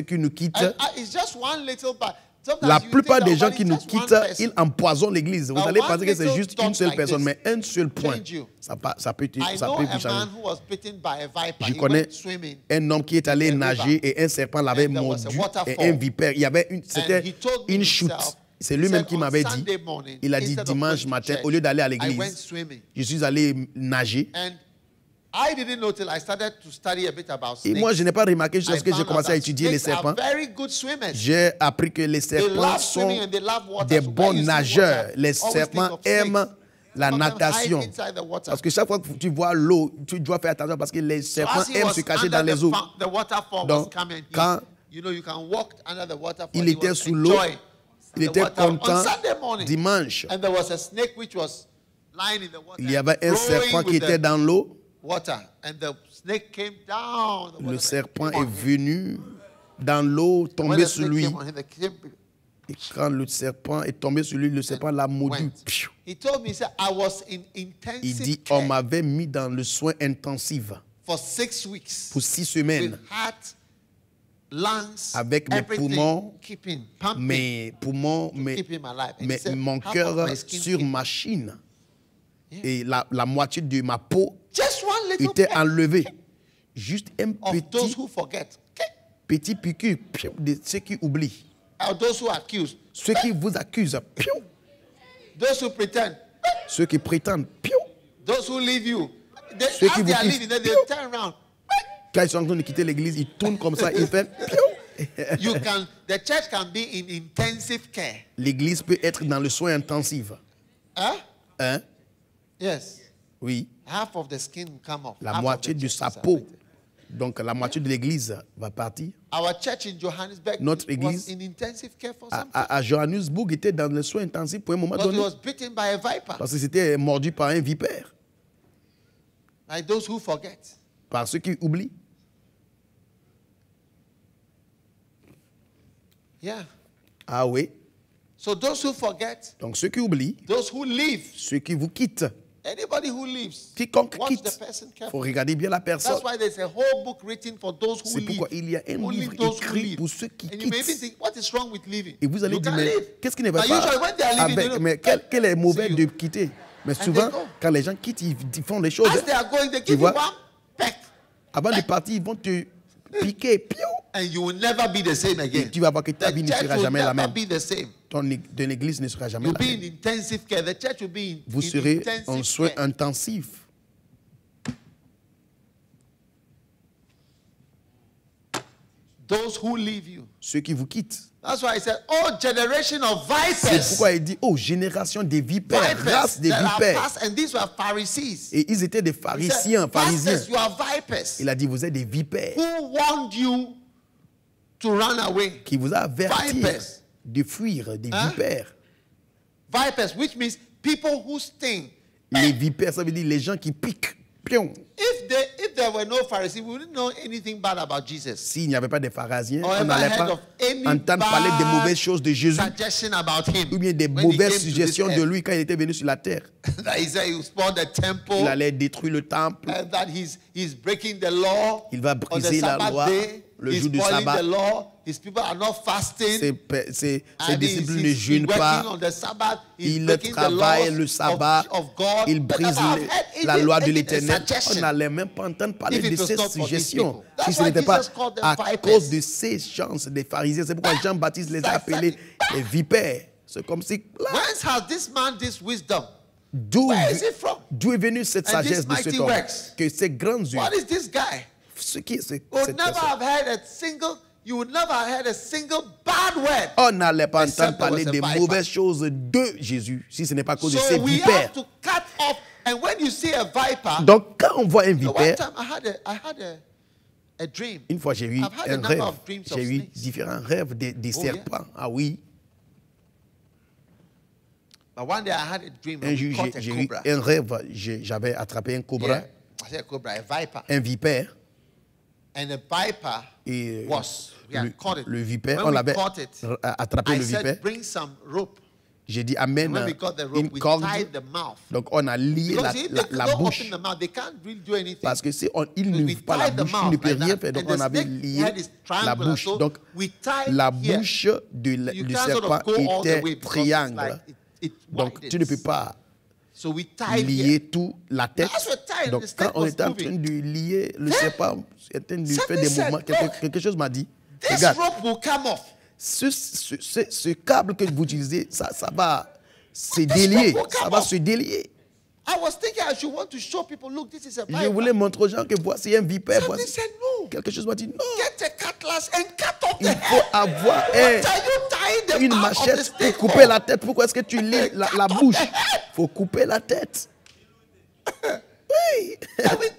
qui nous quittent. La plupart des gens qui nous quittent, ils empoisonnent l'église. Vous allez penser que c'est juste une seule personne, mais un seul point. Ça peut vous changer. Je connais un homme qui est allé nager et un serpent l'avait mordu et un vipère. C'était une chute. C'est lui-même qui m'avait dit. Il a dit dimanche matin, au lieu d'aller à l'église, je suis allé nager. Et moi, je n'ai pas remarqué jusqu'à ce que j'ai commencé à étudier les serpents. J'ai appris que les serpents sont des bons nageurs. Les serpents aiment la natation. Parce que chaque fois que tu vois l'eau, tu dois faire attention parce que les serpents aiment se cacher dans les eaux. Donc, quand il était sous l'eau, il était content dimanche. Il y avait un serpent qui était dans l'eau. Le serpent est venu dans l'eau, tombé sur lui. Et quand le serpent est tombé sur lui, le serpent l'a mordu. Il dit, on m'avait mis dans le soin intensif pour 6 semaines. Avec mes poumons, mon cœur sur machine. Et la moitié de ma peau était enlevée. Juste un petit piqûre de ceux qui oublient. Ceux qui vous accusent. Ceux qui prétendent. Ceux qui vous quittent. Quand ils sont en train de quitter l'église, ils tournent comme ça, ils font. L'église peut être dans le soin intensif. Hein? Yes. Oui. Half of the skin will come off. La moitié de sa peau. Donc la moitié de l'église va partir. Notre église à Johannesburg était dans le soin intensif pour un moment donné. Parce que c'était mordu par un vipère. Par ceux qui oublient. Yeah. Ah oui. So those who forget, donc ceux qui oublient, those who leave, ceux qui vous quittent, anybody who leaves, quiconque quitte, il faut regarder bien la personne. That's why there's a whole book written for those who c'est pourquoi il y a un livre écrit pour ceux qui quittent. Think, what is wrong with leaving? Et vous allez dire, mais qu'est-ce qui ne va pas avec, mais quel est mauvais de quitter? Mais souvent, quand les gens quittent, ils font les choses. Tu vois, avant de partir, ils vont te piquer. And you will never be the same again. Et tu vas voir que ta vie ne sera jamais la même. Ton église ne sera jamais la même. Vous serez en soins intensifs. Those who leave you. Ceux qui vous quittent. That's why I said, oh, generation of vipers. C'est pourquoi il dit, oh, génération des vipères, race des vipères. And these were Pharisees. Et ils étaient des pharisiens, pharisiens. You are vipers. Il a dit, vous êtes des vipères. Who warned you to run away? Qui vous a averti de fuir, des vipères. Vipers, which means people who sting. Les vipères, ça veut dire les gens qui piquent. If there were no Pharisees, we wouldn't know anything bad about Jesus. S'il n'y avait pas de pharisiens, on n'allait pas entendre parler des mauvaises choses de Jésus ou bien des mauvaises suggestions de lui quand il était venu sur la terre. Il allait détruire le temple. Il va briser la loi le jour du sabbat. Ses disciples ne jeûnent pas. Ils travaillent le sabbat. Ils brisent la loi de l'Éternel. On n'allait même pas entendre parler de ces suggestions. Si ce n'était pas à cause de ces chances des pharisiens. C'est pourquoi Jean-Baptiste les a appelés les vipères. C'est comme si... D'où est venue cette sagesse de cet homme? Que ces grandes œuvres. Ce qui est cette personne. you would never have heard a single bad word. On n'allait pas entendre parler des mauvaises choses de Jésus si ce n'est pas à cause de ces So we vipères. have to cut off. And when you see a viper, Donc quand on voit un one vipère, time I had a dream. une fois j'ai eu I've had a un number rêve. of dreams of J'ai eu snakes. différents rêves des serpents. Ah oui. But one day I had a dream Un and jour we caught a j'ai eu cobra. un rêve. J'avais attrapé un cobra, Yeah, I said cobra, a viper. un vipère. And the viper Et we had caught it. le vipère, When on we l'avait caught it, attrapé I le said, vipère. bring some rope. J'ai dit And amène when we got the rope, une we corde. tied the mouth. Donc on a lié Because if they la don't bouche. open the mouth, they can't really do anything. Parce que si il We n'ouvre pas la tied the bouche, il mouth ne peut like rien that. faire. Donc And the on avait snake lié head is la triangular, bouche. so Donc we tied la here. bouche You du can't sort serpent of go all the way était because it's triangle. like it Donc widens. tu ne peux pas So we tied lier here. tout la tête. As we're tied, Donc the quand snake on was était en train moving. de lier le serpent, était en train de faire des Something mouvements, said, "Look, quelque chose m'a dit, This regarde, rope will come off. ce câble que vous utilisez, ça va se délier. Ça va se délier. I was thinking I should want to show people, look, this is a Je viper. voulais montrer aux gens que voici un vipère. Something Voici. said no. Quelque chose m'a dit non. Get a cutlass and cut off the Il faut head. avoir What are you tying the une mouth of the machette snake pour couper for? la tête. Pourquoi est-ce que tu lis la bouche? Il faut couper la tête. Oui. And we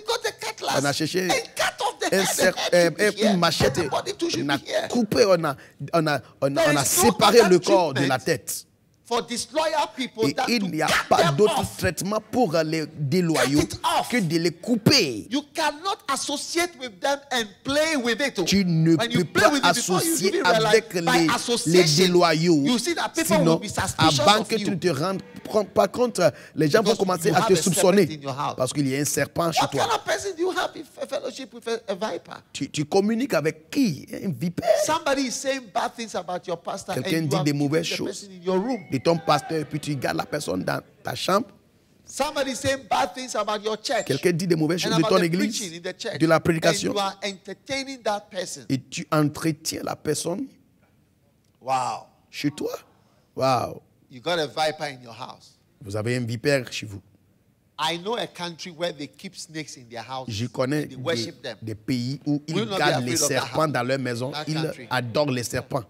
got a cutlass On a cherché and cut off the head. The head should be here. une machette. And the body too should On a be here. coupé, on a There is no séparé other le corps de treatment la tête. For disloyal people, Et that il to n'y a cut pas them d'autre off. traitement pour les déloyaux Cut it off. que de les couper. You cannot associate with them and play with it. Tu ne When you peux play pas with it, before you associer even realize, avec by les association, déloyaux. you see that people will Sinon, be suspicious avant of que tu you. ne te rendes pas compte, les gens vont Because commencer you à have te a serpent soupçonner. in your house. Parce qu'il y a un serpent chez What toi. kind of person do you have in fellowship with a viper? Tu communiques avec qui? Un vipère. Somebody is saying bad things about your pastor and Quelqu'un you dit are des keeping mauvaises the choses person in your room. de ton pasteur, puis tu gardes la personne dans ta chambre. Somebody is saying bad things about your church. Quelqu'un dit des mauvaises choses and de about ton the église, preaching in the church. de la And prédication, you are entertaining that person. et tu entretiens la personne Wow. chez toi. Waouh! You got a viper in your house. Vous avez un vipère chez vous. I know a country where they keep snakes in their house. Je connais They worship them. des pays où ils Will not be gardent les afraid of that serpents dans leur maison. that Ils country. adorent les serpents.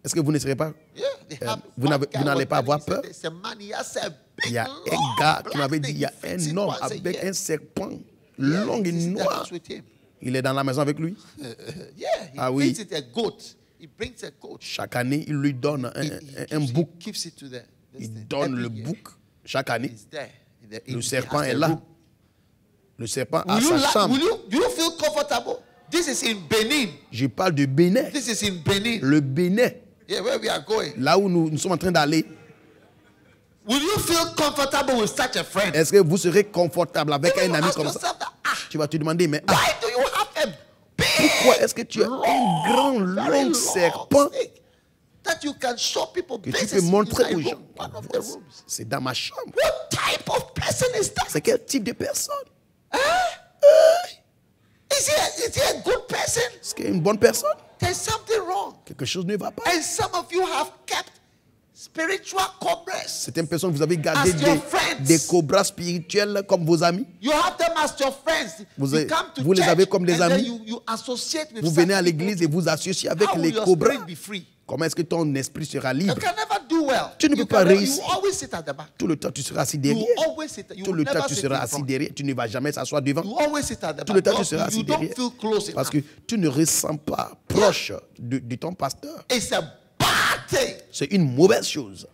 Est-ce que vous ne serez pas? Yeah, they have vous one n'allez guy was pas avoir telling me, peur? he said, "There's a man, he has a Il y a big, un long gars qui black m'avait dit, snake. il y a He feeds un it homme once a avec year. un serpent Yeah, long et he's in the noir. house with him. Il est dans la maison avec lui. Yeah, he Ah oui. feeds it a goat. He brings a goat. Chaque année, il lui donne un He bouc. gives it to the this Il thing. donne Every le year. bouc chaque année. He's there. Le serpent est là. Le serpent a Will you, sa chambre. do you feel comfortable? This is in Benin. Je parle de Bénin. This is in Benin. Le Bénin, Yeah, where we are going. là où nous sommes en train d'aller. Will you feel comfortable with such a friend? Est-ce que vous serez confortable avec You un ami ask comme ça? yourself that, Tu vas te demander, mais why do you have a pourquoi est-ce que tu as long, un grand, very long long serpent snake that you can show people que tu places peux montrer in aux my gens? room, one of the rooms? C'est dans ma chambre. What type of person is that? C'est quel type de personne? Is he a good person? Est-ce qu'il est une bonne personne? There's something wrong. Quelque chose ne va pas. And some of you have kept spiritual cobras. C'est une personne que vous avez gardé As your friends. des cobras spirituels comme vos amis. You have them as your friends. Vous You avez- come to vous les church avez comme des and then amis. you associate with Vous such venez à people. l'église et vous associez avec How will les your cobras. spirit be free? Comment est-ce que ton esprit sera You libre? can never do well. Tu ne peux You pas can never- réussir. You always sit at the back. Tout le temps, tu seras assis You derrière. always sit. You Tout will le temps, never tu sit seras in assis front. derrière. Tu ne vas jamais s'asseoir devant. You always sit at the Tout le back. temps, tu seras You assis don't derrière. feel close Parce enough. que tu ne ressens pas proche de ton pasteur. It's a bad thing. C'est une mauvaise chose.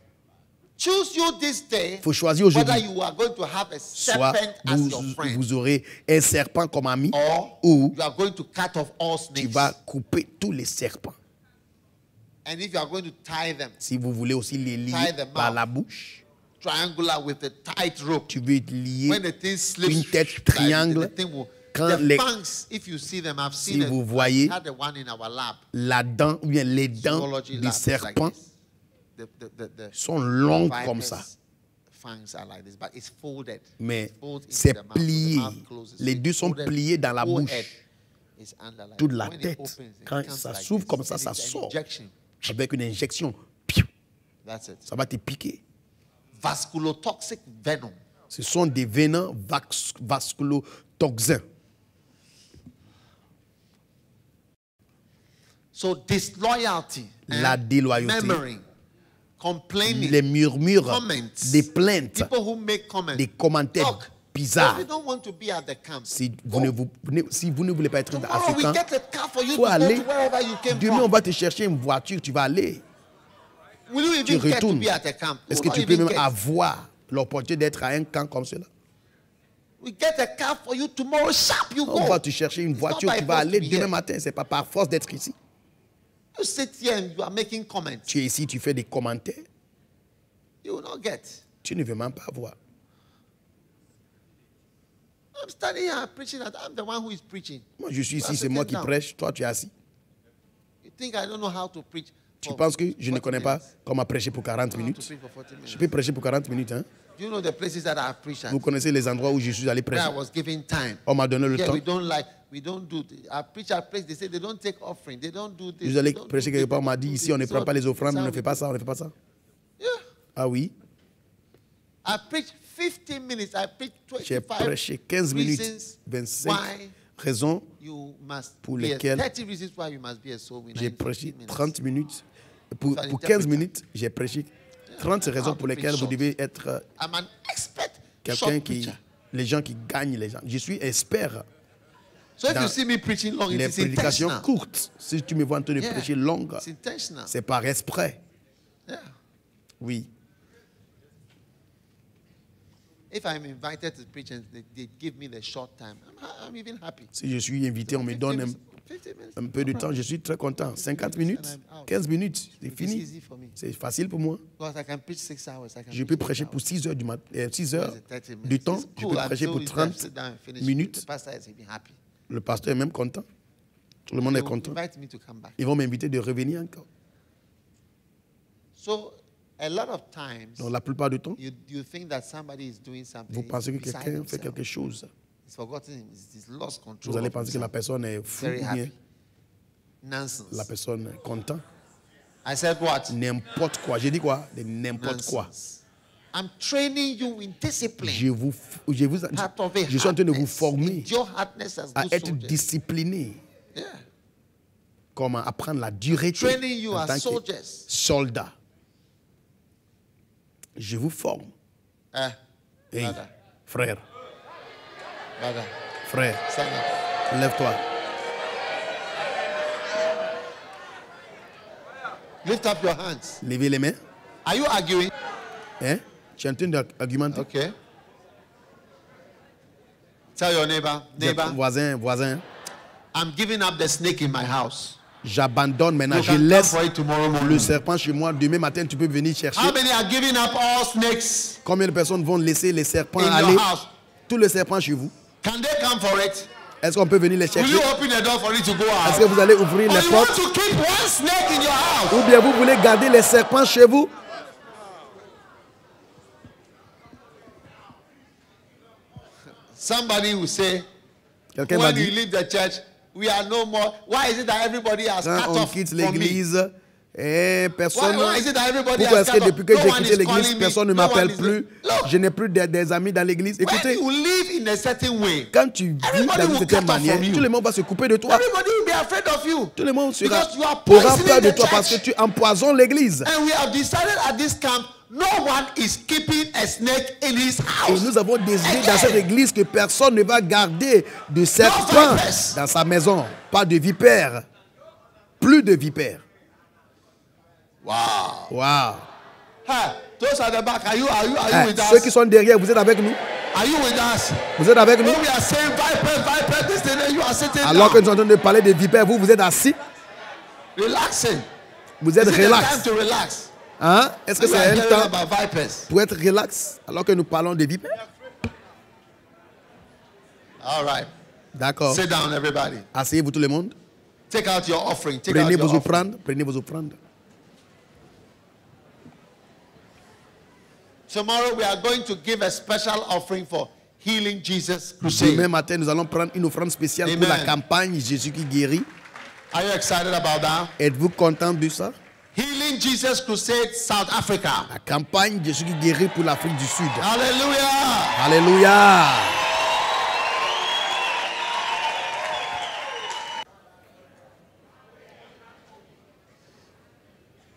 Choose you this day Il faut choisir aujourd'hui. whether you are going to have a Soit serpent as your vous, friend vous aurez un serpent comme ami or ou you are going to cut off all tu snakes. vas couper tous les serpents. And if you are going to tie them Si vous voulez aussi les lier Tie them par out. la bouche, triangular with a tight rope, tu veux lier when the thing slips, une tête like, triangle. the thing will, Quand the les- fangs, if you see them, I've Si seen it. vous voyez We had the one in our lab. la dent ou bien les dents Zoology des lab is like serpents this. The sont longues viper's comme ça. fangs are like this, but it's folded. Mais It's folded into c'est the mouth, so the plié. mouth closes. Les So deux it's sont folded. pliés dans la Whole bouche. head is under like Toute this. la When it tête, opens, it quand comes ça like s'ouvre this, comme ça, and ça it's an sort. injection. Avec une injection, piou, That's it. ça va te piquer. Vasculotoxic venom. Ce sont des venins vasculotoxins. So disloyalty, la déloyauté, murmuring, complaining, les murmures, comments, des plaintes, people who make comments. des commentaires Look, bizarres. if you don't want to be at the camp, Si vous ne voulez pas être à tomorrow ce we camp, get a car for you il to faut go aller. to wherever you came Demain, on from. va te chercher une voiture, tu vas aller. Will you Tu even get to retournes. be at a camp? Est-ce You que will tu not peux even même get. avoir l'opportunité d'être à un camp comme cela? We get a car for you tomorrow. Sharp, you On go. va te chercher une It's not voiture, by tu vas force to aller be demain here. matin. Ce n'est pas par force d'être ici. You sit here and you are making comments. Tu es ici, tu fais des commentaires. You will not get. Tu ne veux même pas voir. I'm standing here preaching. I'm the one who is preaching. Moi, je suis You are ici, c'est moi sitting qui down. prêche. Toi, tu es assis. You think I don't know how to preach? Tu for penses que je ne 40 connais pas minutes? comment prêcher pour 40 I don't know how to minutes? preach for 40 minutes. Je peux prêcher pour 40 minutes. Hein? Do you know the places that I preached at? Vous connaissez les endroits où je suis allé Where prêcher. I was given time. On m'a donné le Yeah, temps. we don't do. I preach at place. They say they don't take offering. They don't do this. Je suis allé they don't prêcher do quelque this, part. On they m'a don't dit do ici, this. on ne So prend pas les offrandes, on that's ne how fait pas ça, on ne fait pas ça. Yeah. Ah oui. I preached 15 minutes. I preached J'ai 25 prêché 15 minutes, reasons 25 why raisons. you must pour be lesquelles 30 reasons why you must be a soul winner. J'ai in 15 prêché minutes. 30 minutes. Pour un 15 interprète. minutes, j'ai prêché 30 I know raisons how pour to lesquelles preach vous short. devez être I'm an expert quelqu'un short qui... preacher. Les gens qui gagnent les gens. Je suis expert So if dans you see me preaching long, it les is prédications intentional. courtes. Si tu me vois en train de Yeah. prêcher longue, It's intentional. c'est par exprès. Yeah. Oui. If I'm invited to preach and they give me the short time, I'm even happy. Si je suis invité, on me 50 donne minutes, 50 minutes, un peu de temps, je suis très content. 50 minutes, 15 minutes, c'est It's fini. easy for me. C'est facile pour moi. Because I can preach 6 hours. I can Je peux preach prêcher 8 pour hours. 6 heures du matin, 6 heures What is it, 30 minutes? du temps. It's Je cool. peux I'm prêcher so pour easy. I 30 sit down and finish. minutes. The pastor is even happy. Le pasteur est même content. Tout le monde They est will content. invite me to come back. Ils vont m'inviter de revenir encore. So a lot of times, Donc la plupart du temps, you think that somebody is doing something. vous pensez que beside quelqu'un fait himself. quelque chose. He's forgotten. He's lost control. Vous allez of penser que la himself. personne est fou Very ou bien happy. Nonsense. la personne est contente. I said what? N'importe quoi. J'ai dit quoi? De n'importe quoi. Nonsense. I'm training you in discipline. Part of it, je suis en train de vous hardness. former Endure hardness as à good être soldiers. discipliné. Yeah. Comment apprendre la dureté Training you en as tant que soldiers. soldat. Je vous forme. Hey, Brother, frère, brother, frère, stand up. lève-toi. Lift up your hands. Levez les mains. Are you arguing? Hein? Tu es en train d'argumenter. Okay. Tell your neighbor, neighbor, Voisin, I'm giving up the snake in my house. j'abandonne maintenant. You Je can come laisse for it tomorrow morning. le serpent chez moi. Demain matin, tu peux venir chercher. How many are giving up all snakes Combien de personnes vont laisser les serpents in aller? your house? Tous les serpents chez vous. Can they come for it? Est-ce qu'on peut venir les Will chercher? you open the door for it to go Est-ce que out? vous allez ouvrir Or les you want portes? to keep one snake in your house? Ou bien vous voulez garder les serpents chez vous? Somebody will say, Quelqu'un va when you dire, leave the church, we are no more. Why is it that everybody has cut quand on off quitte from me? l'église, personne... Why is it that everybody Pourquoi has est-ce que cut off? depuis que No j'ai one quitté is l'église, calling me. personne ne No one m'appelle is- plus? Look, Je n'ai plus des amis dans l'église. when Écoutez, you live in a certain way, quand tu vis everybody dans une will certaine cut off manière, from you. tout le monde va se couper de toi. everybody will be afraid of you. Tout le monde sera, Because you are aura poisoning peur de the toi parce que church. tu empoisonnes l'église. And we have decided at this camp, no one is keeping a snake in his Et house. nous avons décidé dans Again. cette église que personne ne va garder de serpent vipers. dans sa maison. Pas de vipères. Plus de vipères. Wow. Wow. Hey, those at the back, are you Eh, with ceux qui us? sont derrière, vous êtes avec nous? Are you with us? Vous êtes avec nous? When we are saying viper, this thing, you are sitting Alors que down, nous sommes en train de parler de vipères, vous êtes assis? relaxing. Vous êtes Is it the time relax. to relax? Hein? Est-ce que We c'est are un hearing temps about vipers. pour être relax alors que nous parlons de vipères? All right. D'accord. Sit down, everybody. Asseyez-vous tout le monde. Take out your offering. Take out Prenez your vos offering. offrandes. Prenez vos offrandes. Tomorrow we are going to give a special offering for Healing Jesus Crusade. Demain matin, nous allons prendre une offrande spéciale pour la Amen. campagne Jésus qui guérit. Are you excited about that? Êtes-vous content de ça? Healing Jesus Crusade, South Africa. La campagne Jésus qui guérit pour l'Afrique du Sud. Hallelujah. Alléluia.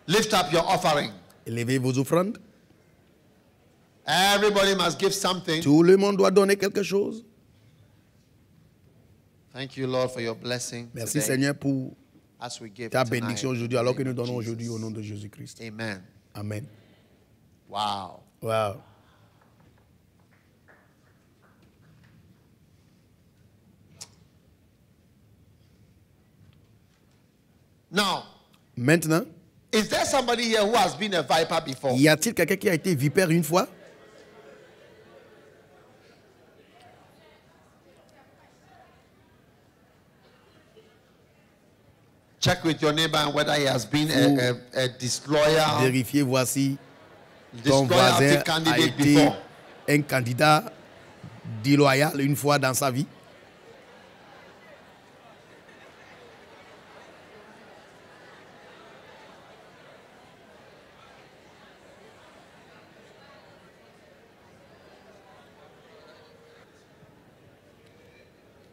Lift up your offering. Élevez vos offrandes. Everybody must give something. Tout le monde doit donner quelque chose. Thank you, Lord, for your blessing. Merci today, Seigneur pour as we give ta tonight, bénédiction aujourd'hui, in the alors que name nous of donnons Jesus. aujourd'hui au nom de Jésus-Christ. Amen. Amen. Wow. Wow. Now, Maintenant, is there somebody here who has been a viper before? y a-t-il quelqu'un qui a été vipère une fois? Check with your neighbor and whether he has been a disloyal. Vérifiez, voici, ton voisin a été before. un candidat déloyal une fois dans sa vie.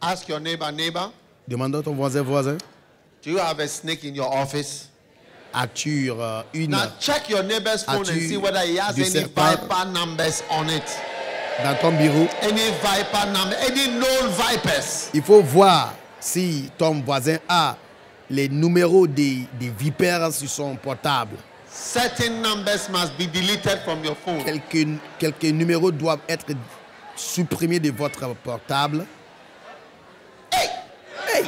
Ask your neighbor. Demande à ton voisin. Do you have a snake in your office? As-tu une Now check your neighbor's phone and see whether he has any viper numbers on it. Dans ton bureau? Any viper number, any known vipers. Il faut voir si ton voisin a les numéros des vipères sur son portable. Certain numbers must be deleted from your phone. Quelques numéros doivent être supprimés de votre portable. Hey! Hey!